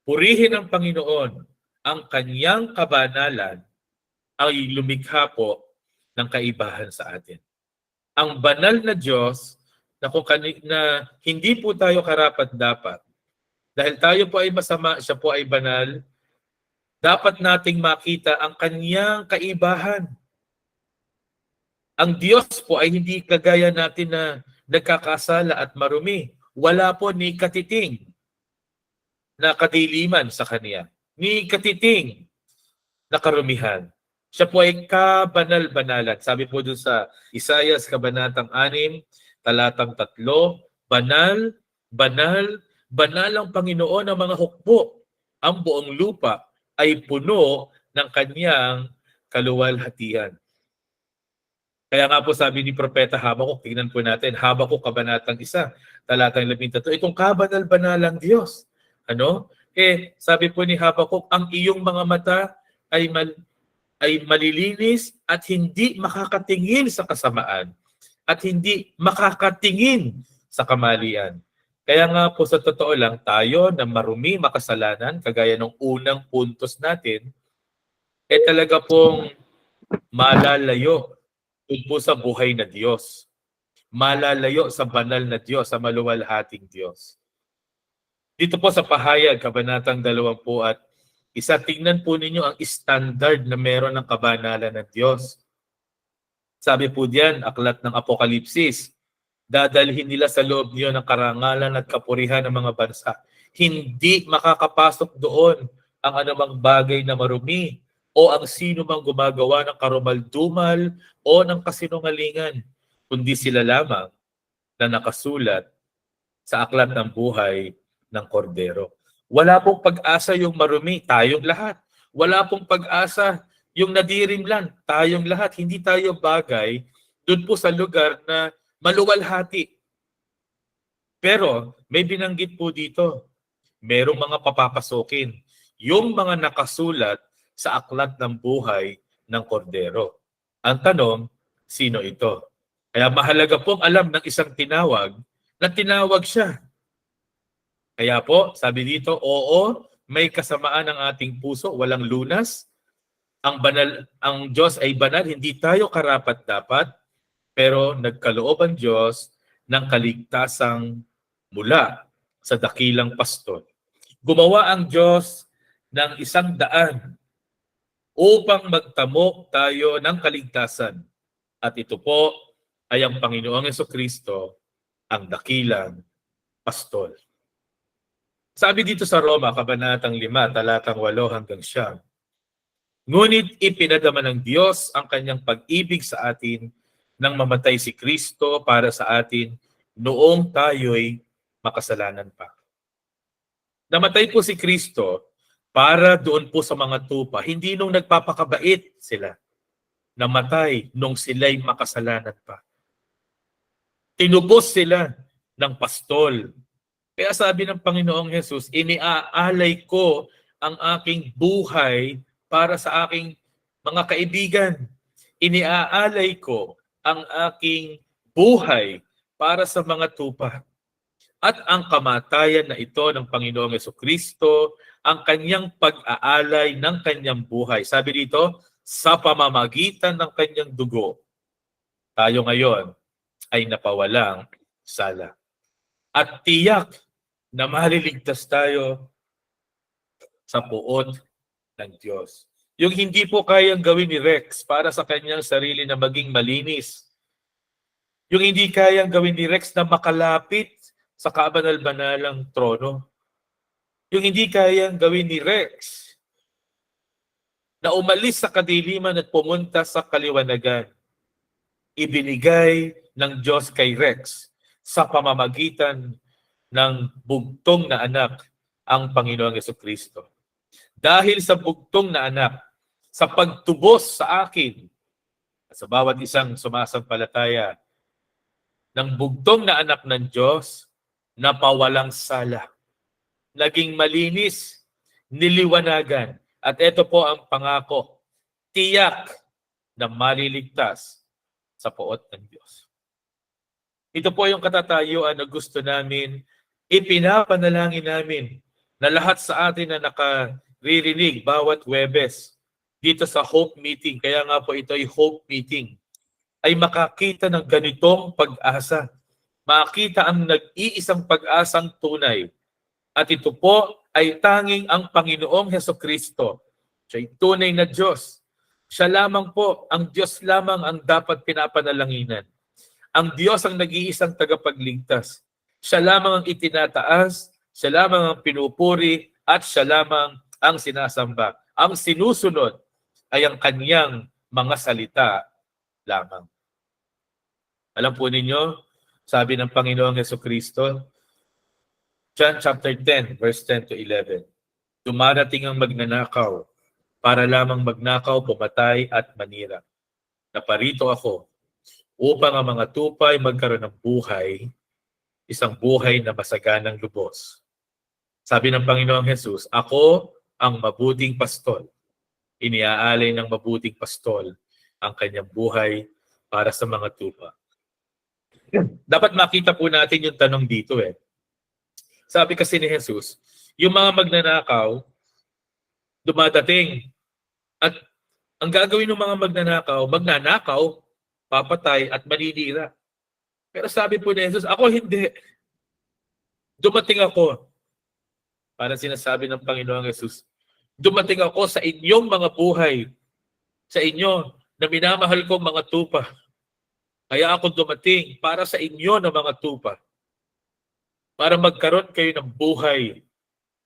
purihin ang Panginoon, ang kanyang kabanalan ay lumikha po ng kaibahan sa atin. Ang banal na Diyos na hindi po tayo karapat-dapat. Dahil tayo po ay masama, siya po ay banal, dapat nating makita ang kanyang kaibahan. Ang Diyos po ay hindi kagaya natin na nagkakasala at marumi. Wala po ni katiting na kadiliman sa Kanya. Ni katiting na karumihan. Siya po ay kabanal-banalan. Sabi po doon sa Isaias, Kabanatang 6, Talatang 3, banal, banal, banal ang Panginoon ng mga hukbo. Ang buong lupa ay puno ng Kanyang kaluwalhatian. Kaya nga po sabi ni Propeta Habakuk, tingnan po natin, Habakuk Kabanatang 1, Talatang 13, itong kabanal-banalang Diyos. Sabi po ni Habakuk, ang iyong mga mata ay malilinis at hindi makakatingin sa kasamaan at hindi makakatingin sa kamalian. Kaya nga po sa totoo lang, tayo na marumi, makasalanan, kagaya ng unang puntos natin, talaga pong malalayo po sa buhay na Diyos. Malalayo sa banal na Diyos, sa maluwalhating Diyos. Dito po sa pahayag, Kabanatang 21, tingnan po ninyo ang standard na meron ng kabanalan ng Diyos. Sabi po diyan, aklat ng Apokalipsis, dadalhin nila sa loob niyo ng karangalan at kapurihan ng mga bansa. Hindi makakapasok doon ang anumang bagay na marumi o ang sino mang gumagawa ng karumaldumal o ng kasinungalingan, kundi sila lamang na nakasulat sa aklat ng buhay ng Kordero. Wala pong pag-asa yung marumi, tayong lahat. Wala pong pag-asa yung nadirimlan, tayong lahat. Hindi tayo bagay doon po sa lugar na maluwalhati. Pero may binanggit po dito, merong mga papapasokin, yung mga nakasulat sa aklat ng buhay ng Kordero. Ang tanong, sino ito? Kaya mahalaga pong alam ng isang tinawag na tinawag siya. Kaya po, sabi dito, oo, may kasamaan ng ating puso, walang lunas. Ang Diyos ay banal, hindi tayo karapat-dapat, pero nagkaloob ang Diyos ng kaligtasang mula sa dakilang pastol. Gumawa ang Diyos ng 100 upang magtamok tayo ng kaligtasan. At ito po ay ang Panginoong Jesucristo, ang dakilang pastol. Sabi dito sa Roma, Kabanatang 5, Talatang 8 hanggang 9, ngunit ipinadama ng Diyos ang kanyang pag-ibig sa atin nang mamatay si Kristo para sa atin noong tayo'y makasalanan pa. Namatay po si Kristo para doon po sa mga tupa, hindi nung nagpapakabait sila. Namatay nung sila'y makasalanan pa. Tinubos sila ng pastol. Kaya sabi ng Panginoong Jesus, iniaalay ko ang aking buhay para sa aking mga kaibigan. Iniaalay ko ang aking buhay para sa mga tupa. At ang kamatayan na ito ng Panginoong Jesucristo, ang kanyang pag-aalay ng kanyang buhay. Sabi dito, sa pamamagitan ng kanyang dugo, tayo ngayon ay napawalang sala. At tiyak na maliligtas tayo sa puot ng Diyos. Yung hindi po kayang gawin ni Rex para sa kanyang sarili na maging malinis. Yung hindi kayang gawin ni Rex na makalapit sa kabanal-banalang trono. Yung hindi kayang gawin ni Rex na umalis sa kadiliman at pumunta sa kaliwanagan. Ibinigay ng Diyos kay Rex sa pamamagitan ng bugtong na anak, ang Panginoong Jesucristo. Dahil sa bugtong na anak, sa pagtubos sa akin Sa bawat isang sumasampalataya ng bugtong na anak ng Diyos na pawalang sala, naging malinis, niliwanagan. At ito po ang pangako, tiyak na maliligtas sa poot ng Diyos. Ito po yung katatayuan na gusto namin, ipinapanalangin namin na lahat sa atin na nakaririnig bawat Huwebes dito sa Hope Meeting, kaya nga po ito ay Hope Meeting, ay makakita ng ganitong pag-asa. Makita ang nag-iisang pag-asang tunay. At ito po ay tanging ang Panginoong Hesukristo. Siya'y tunay na Diyos. Siya lamang po, ang Diyos lamang ang dapat pinapanalanginan. Ang Diyos ang nag-iisang tagapagligtas. Siya lamang ang itinataas, siya lamang ang pinupuri, at siya lamang ang sinasamba. Ang sinusunod ay ang kanyang mga salita lamang. Alam po ninyo, sabi ng Panginoong Hesukristo, John chapter 10, verse 10 to 11, dumarating ang magnanakaw para lamang magnakaw, pumatay at manira. Naparito ako upang ang mga tupay magkaroon ng buhay, isang buhay na masaganang lubos. Sabi ng Panginoong Jesus, ako ang mabuting pastol. Iniaalay ng mabuting pastol ang kanyang buhay para sa mga tupa. Dapat makita po natin yung tanong dito eh. Sabi kasi ni Jesus, yung mga magnanakaw, dumadating. At ang gagawin ng mga magnanakaw, papatay at maninira. Pero sabi po ni Jesus, ako hindi. Dumating ako. Para sinasabi ng Panginoong Jesus, dumating ako sa inyong mga buhay, sa inyo na minamahal kong mga tupa. Kaya ako dumating para sa inyo na mga tupa. Para magkaroon kayo ng buhay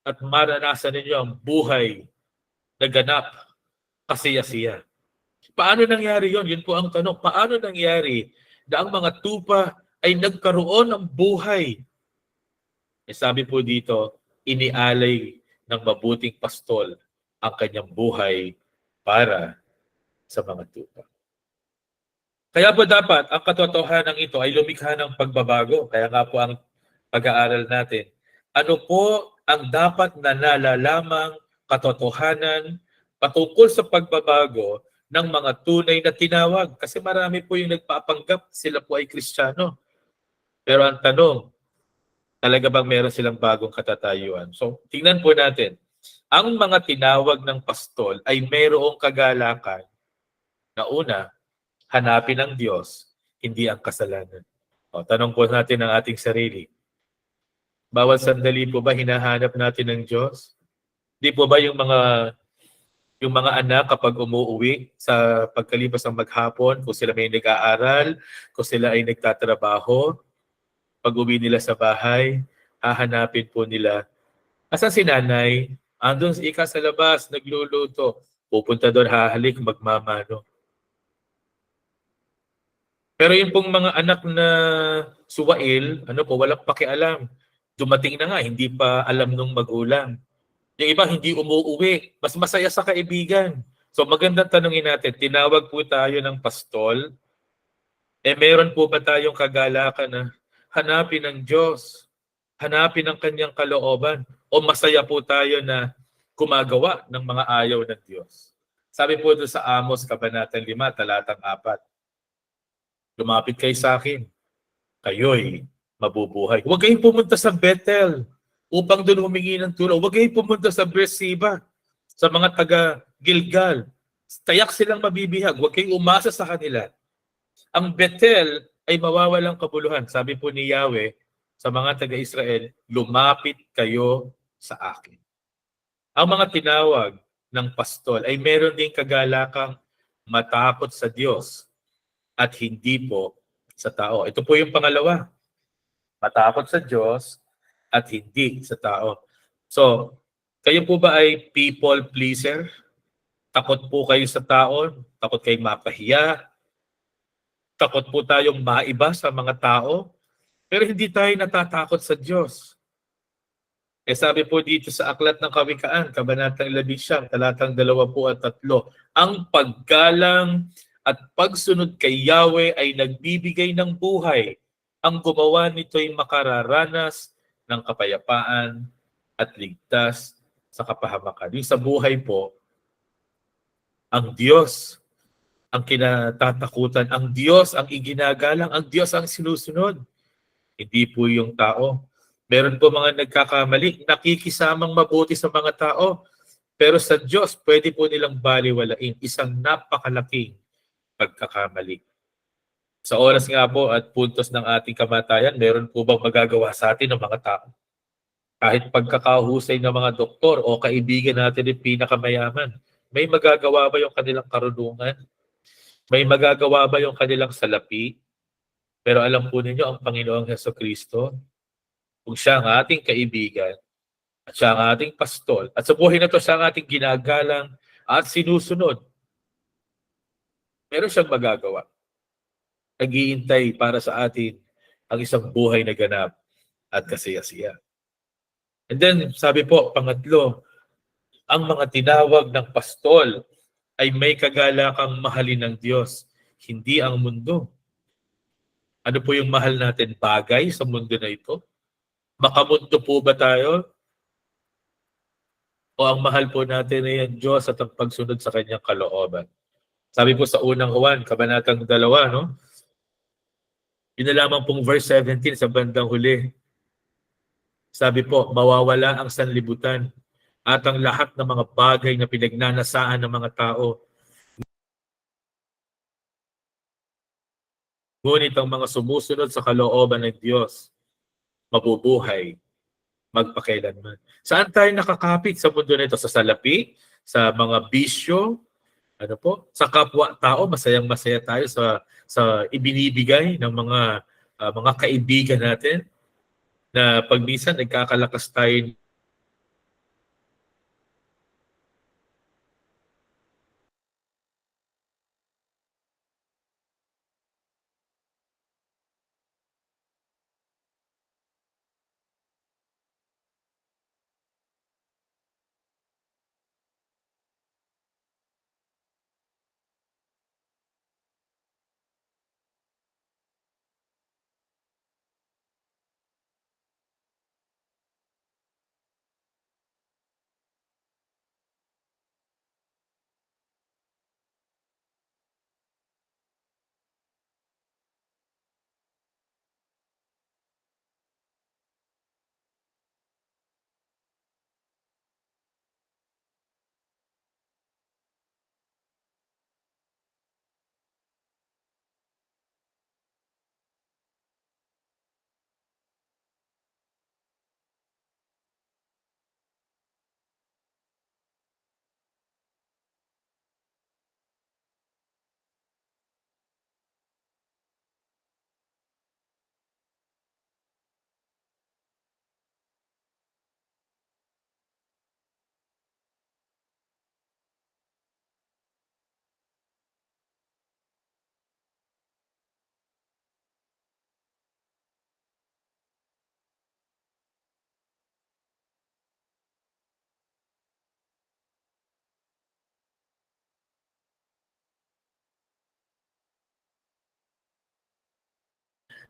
at maranasan ninyo ang buhay na ganap, kasiyasiya. Paano nangyari yon? Yun po ang tanong. Paano nangyari na ang mga tupa ay nagkaroon ng buhay? Sabi po dito, inialay ng mabuting pastol ang kanyang buhay para sa mga tupa. Kaya po dapat ang katotohanan ito ay lumikha ng pagbabago. Kaya nga po ang pag-aaral natin. Ano po ang dapat na nalalamang katotohanan patungkol sa pagbabago ng mga tunay na tinawag? Kasi marami po yung nagpapanggap sila po ay Kristiyano. Pero ang tanong, talaga bang meron silang bagong katatayuan? So, tingnan po natin. Ang mga tinawag ng pastol ay mayroong kagalakan na una, hanapin ang Diyos, hindi ang kasalanan. O, tanong po natin ang ating sarili. Bawat sandali po ba hinahanap natin ng Diyos? Di po ba yung mga anak kapag umuuwi sa pagkalipas ng maghapon, kung sila may nag-aaral, kung sila ay nagtatrabaho, pag uwi nila sa bahay, hahanapin po nila, asan si nanay? Andun sa labas, nagluluto. Pupunta doon, hahalik, magmamano. Pero yung pong mga anak na suwail, walang pakialam. Dumating na nga, hindi pa alam nung magulang. Yung iba, hindi umuuwi. Mas masaya sa kaibigan. So magandang tanungin natin, tinawag po tayo ng pastol. Meron po ba tayong kagalakan na hanapin ng Diyos? Hanapin ang kanyang kalooban? O masaya po tayo na gumagawa ng mga ayaw ng Diyos? Sabi po doon sa Amos, Kabanatang 5, talatang 4. Lumapit kayo sa akin, kayo'y mabubuhay. Huwag kayong pumunta sa Bethel upang doon humingi ng tulong. Huwag kayong pumunta sa Beersheba, sa mga taga-Gilgal. Tayak silang mabibihag. Huwag kayong umasa sa kanila. Ang Bethel ay mawawalang kabuluhan. Sabi po ni Yahweh sa mga taga-Israel, lumapit kayo sa akin. Ang mga tinawag ng pastol ay meron ding kagalakang matakot sa Diyos at hindi po sa tao. Ito po yung pangalawa. Matakot sa Diyos at hindi sa tao. So, kayo po ba ay people pleaser? Takot po kayo sa tao? Takot kayong mapahiya? Takot po tayong maiba sa mga tao? Pero hindi tayo natatakot sa Diyos. Sabi po dito sa Aklat ng Kawikaan, Kabanatang 11, talatang 23, ang paggalang at pagsunod kay Yahweh ay nagbibigay ng buhay. Ang gumawa nito'y makararanas ng kapayapaan at ligtas sa kapahamakan. Yung sa buhay po, ang Diyos ang kinatatakutan, ang Diyos ang iginagalang, ang Diyos ang sinusunod. Hindi po yung tao. Meron po mga nagkakamali, nakikisamang mabuti sa mga tao, pero sa Diyos, pwede po nilang baliwalain isang napakalaking pagkakamali. Sa oras nga po at puntos ng ating kamatayan, meron po bang magagawa sa atin ng mga tao? Kahit pagkakahusay ng mga doktor o kaibigan natin yung pinakamayaman, may magagawa ba yung kanilang karunungan? May magagawa ba yung kanilang salapi? Pero alam po ninyo, ang Panginoong Hesukristo, kung siya ang ating kaibigan, at siya ang ating pastol, at sa buhay na to siya ang ating ginagalang at sinusunod, meron siyang magagawa. Nag-iintay para sa atin ang isang buhay na ganap at kasaya-siya. And then, sabi po, pangatlo, ang mga tinawag ng pastol ay may kagalakang mahalin ng Diyos, hindi ang mundo. Ano po yung mahal natin bagay sa mundo na ito? Makamundo po ba tayo? O ang mahal po natin ay ang Diyos at ang pagsunod sa kanyang kalooban? Sabi po sa unang Juan, kabanatang 2, no? Yun na lamang pong verse 17 sa bandang huli. Sabi po, mawawala ang sanlibutan at ang lahat ng mga bagay na pinagnanasaan ng mga tao. Ngunit ang mga sumusunod sa kalooban ng Diyos, mabubuhay magpakailanman. Saan tayo nakakapit sa mundo nito? Sa salapi? Sa mga bisyo? Ano po? Sa kapwa-tao, masayang-masaya tayo sa ibinibigay ng mga kaibigan natin na pag minsan nagkakalakas tayo.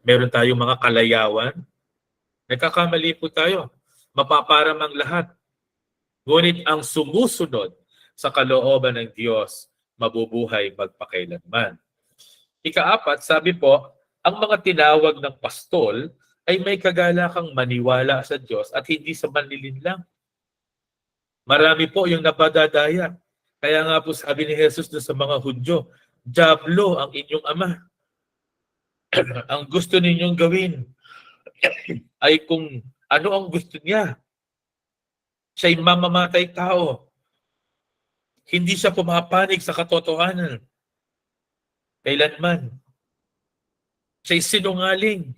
Meron tayong mga kalayawan. Nagkakamali po tayo. Mapaparam ang lahat. Ngunit ang sumusunod sa kalooban ng Diyos, mabubuhay magpakailanman. Ika-4, sabi po, ang mga tinawag ng pastol ay may kagalakang maniwala sa Diyos at hindi sa manlilin lang. Marami po yung napadadaya. Kaya nga po sabi ni Jesus sa mga Hudyo, Diablo ang inyong ama. Ang gusto ninyong gawin ay kung ano ang gusto niya. Siya'y mamamatay tao. Hindi siya pumapanig sa katotohanan. Kailanman. Siya'y sinungaling.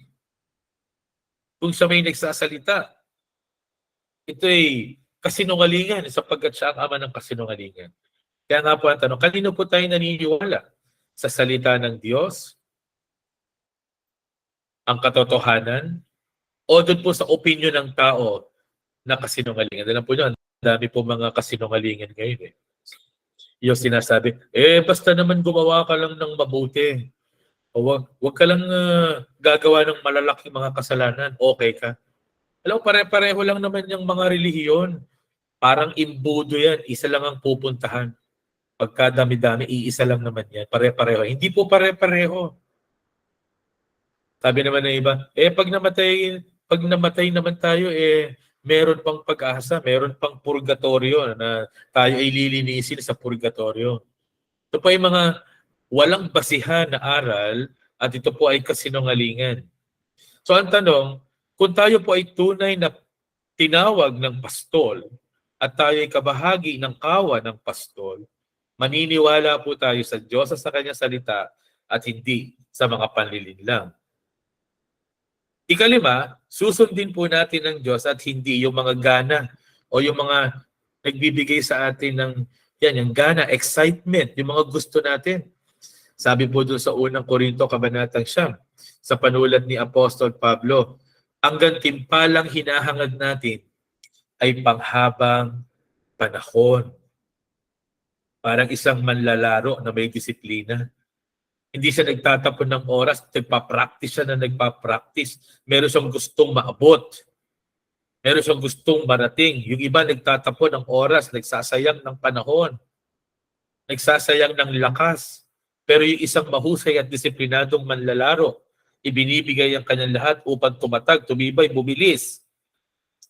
Kung siya may nagsasalita, ito'y kasinungalingan sapagkat siya ang ama ng kasinungalingan. Kaya nga po ang tanong, kanino po tayo naniniwala? Sa salita ng Diyos? Ang katotohanan? O doon po sa opinion ng tao na kasinungalingan? Alam po nyo, ang dami po mga kasinungalingan ngayon. Yung sinasabi, basta naman gumawa ka lang ng mabuti. O wag ka lang gagawa ng malalaking mga kasalanan, okay ka. Alam mo, pare-pareho lang naman yung mga relihiyon. Parang imbudo yan, isa lang ang pupuntahan. Pagka dami-dami, iisa lang naman yan. Pare-pareho. Hindi po pare-pareho. Sabi naman ng iba, pag namatay naman tayo, meron pang pag-asa, meron pang purgatorio na tayo ay lilinisin sa purgatorio. Ito po ay mga walang basihan na aral at ito po ay kasinungalingan. So ang tanong, kung tayo po ay tunay na tinawag ng pastol at tayo ay kabahagi ng kawan ng pastol, maniniwala po tayo sa Diyos at sa Kanyang salita at hindi sa mga panlilinlang. Ikalima, susundin po natin ng Diyos at hindi yung mga gana o yung mga nagbibigay sa atin ng yung gana, excitement, yung mga gusto natin. Sabi po doon sa unang Korinto, Kabanatang 9, sa panulat ni Apostol Pablo, ang gantimpalang hinahangad natin ay panghabang panahon. Parang isang manlalaro na may disiplina. Hindi siya nagtatapon ng oras, nagpa-practice siya na nagpa-practice. Meron siyang gustong maabot. Meron siyang gustong marating. Yung iba nagtatapon ng oras, nagsasayang ng panahon. Nagsasayang ng lakas. Pero yung isang mahusay at disiplinadong manlalaro, ibinibigay ang kanyang lahat upang tumatag, tumibay, bumilis.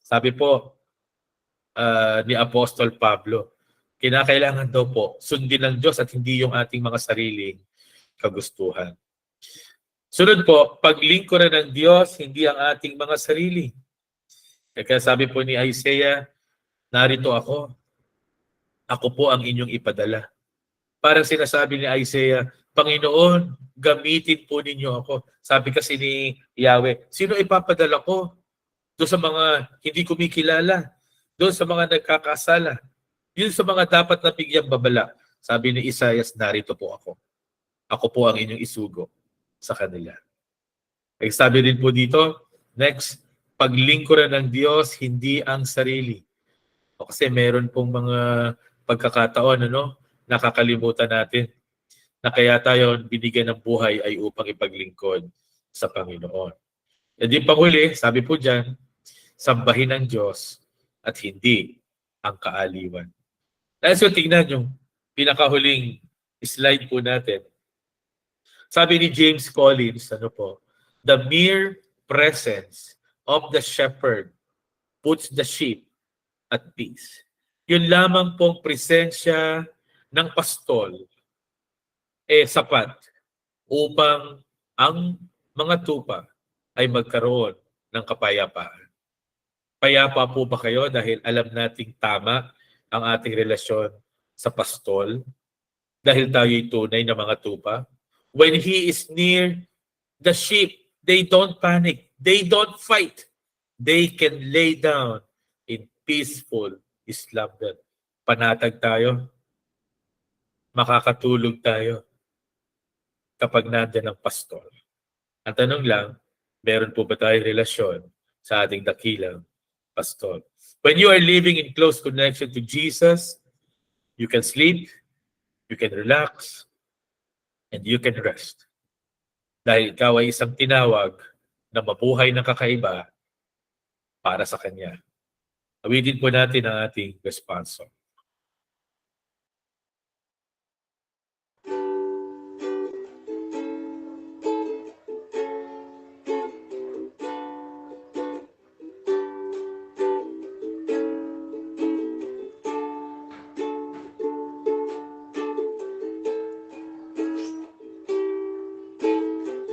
Sabi po ni Apostol Pablo, kinakailangan daw po sundin ng Diyos at hindi yung ating mga sariling kagustuhan. Sunod po, paglingkuran ng Diyos, hindi ang ating mga sarili. Kaya sabi po ni Isaiah, narito ako. Ako po ang inyong ipadala. Parang sinasabi ni Isaiah, Panginoon, gamitin po ninyo ako. Sabi kasi ni Yahweh, sino ipapadala ko? Doon sa mga hindi kumikilala. Doon sa mga nagkakasala. Yun sa mga dapat na bigyang babala. Sabi ni Isaiah, narito po ako. Ako po ang inyong isugo sa kanila. Ay sabi din po dito, next, paglingkuran ng Diyos, hindi ang sarili. O kasi meron pong mga pagkakataon, nakakalimutan natin na kaya tayo binigyan ng buhay ay upang ipaglingkod sa Panginoon. E di panghuli, sabi po dyan, sambahin ang Diyos at hindi ang kaaliwan. Dahil so tingnan yung pinakahuling slide po natin. Sabi ni James Collins, the mere presence of the shepherd puts the sheep at peace. Yun lamang pong presensya ng pastol sapat upang ang mga tupa ay magkaroon ng kapayapaan. Payapa po ba kayo dahil alam nating tama ang ating relasyon sa pastol? Dahil tayo'y tunay na mga tupa? When he is near the sheep, they don't panic. They don't fight. They can lay down in peaceful slumber. Panatag tayo. Makakatulog tayo kapag nandiyan ang pastol. Ang tanong lang, meron po ba tayong relasyon sa ating dakilang pastol? When you are living in close connection to Jesus, you can sleep, you can relax, and you can rest. Dahil ikaw ay isang tinawag na mabuhay ng kakaiba para sa Kanya. Awitin po natin ang ating responsor.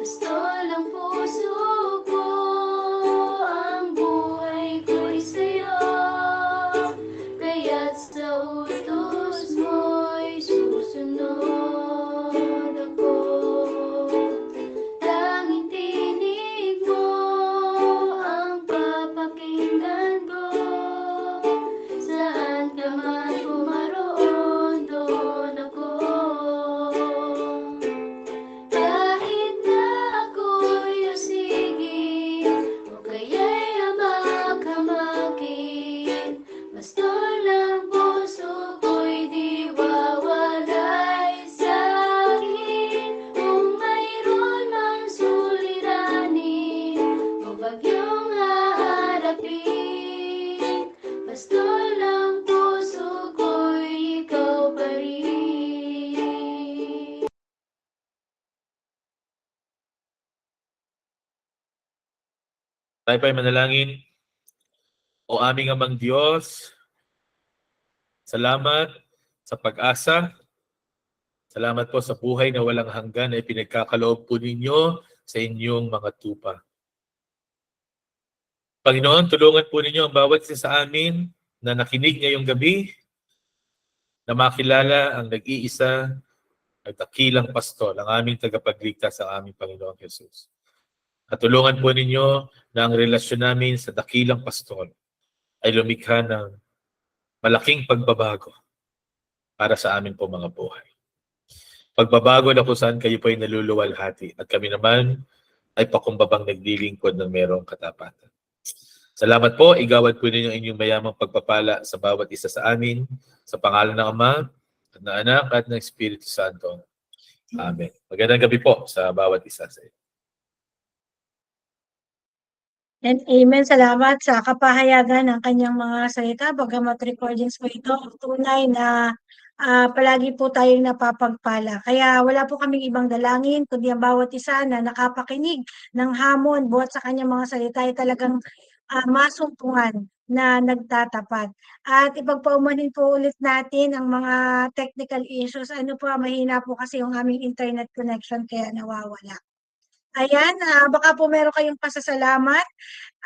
Pastol ang puso ko, ang buhay ko'y sa'yo, kaya't sa Tayo pa'y manalangin. O aming amang Diyos, salamat sa pag-asa. Salamat po sa buhay na walang hanggan na ipinagkakaloob po ninyo sa inyong mga tupa. Panginoon, tulungan po ninyo ang bawat isa sa amin na nakinig ngayong gabi na makilala ang nag-iisa at dakilang pastol, ang aming tagapagligtas, ang aming Panginoong Jesus. At tulungan po ninyo na ang relasyon namin sa dakilang pastol ay lumikha ng malaking pagbabago para sa amin po mga buhay. Pagbabago na kung saan kayo po ay naluluwalhati at kami naman ay pakumbabang naglilingkod ng merong katapatan. Salamat po, igawad po ninyo inyong mayamang pagpapala sa bawat isa sa amin, sa pangalan ng Ama, at ng Anak, at ng Espiritu Santo. Amen. Magandang gabi po sa bawat isa sa inyo. And amen. Salamat sa kapahayagan ng kanyang mga salita. Bagamat recordings po ito, tunay na palagi po tayong napapagpala. Kaya wala po kaming ibang dalangin, kundi ang bawat isa na nakapakinig ng hamon buhat sa kanyang mga salita ay talagang masumpungan na nagtatapat. At ipagpaumanin po ulit natin ang mga technical issues. Ano po, mahina po kasi yung aming internet connection kaya nawawala. Ayan, baka po meron kayong pasasalamat,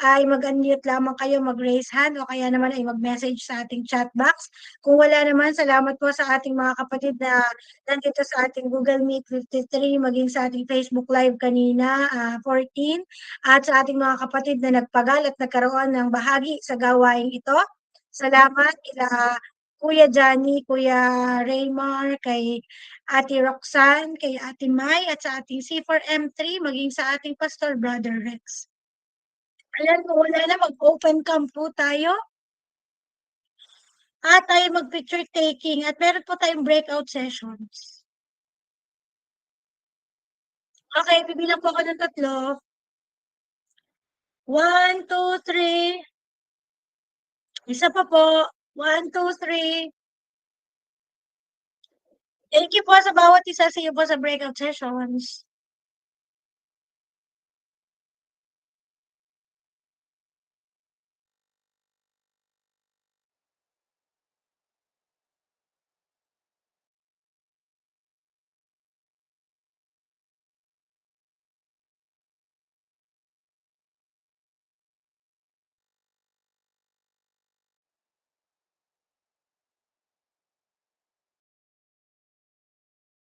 ay mag-unmute lamang kayo, mag-raise hand o kaya naman ay mag-message sa ating chat box. Kung wala naman, salamat po sa ating mga kapatid na nandito sa ating Google Meet 53, maging sa ating Facebook Live kanina 14, at sa ating mga kapatid na nagpagal at nagkaroon ng bahagi sa gawaing ito. Salamat kila Kuya Johnny, Kuya Raymar, kay Ate Roxanne, kay Ate Mai, at sa ating C4M3, maging sa ating Pastor Brother Rex. Ayan, kung wala na, mag-open cam po tayo. At tayo mag-picture taking. At meron po tayong breakout sessions. Okay, bibilang po ako ng 3. 1, 2, 3. Isa pa po. 1, 2, 3. Thank you po sa bawat isa sa iyo po sa breakout sessions.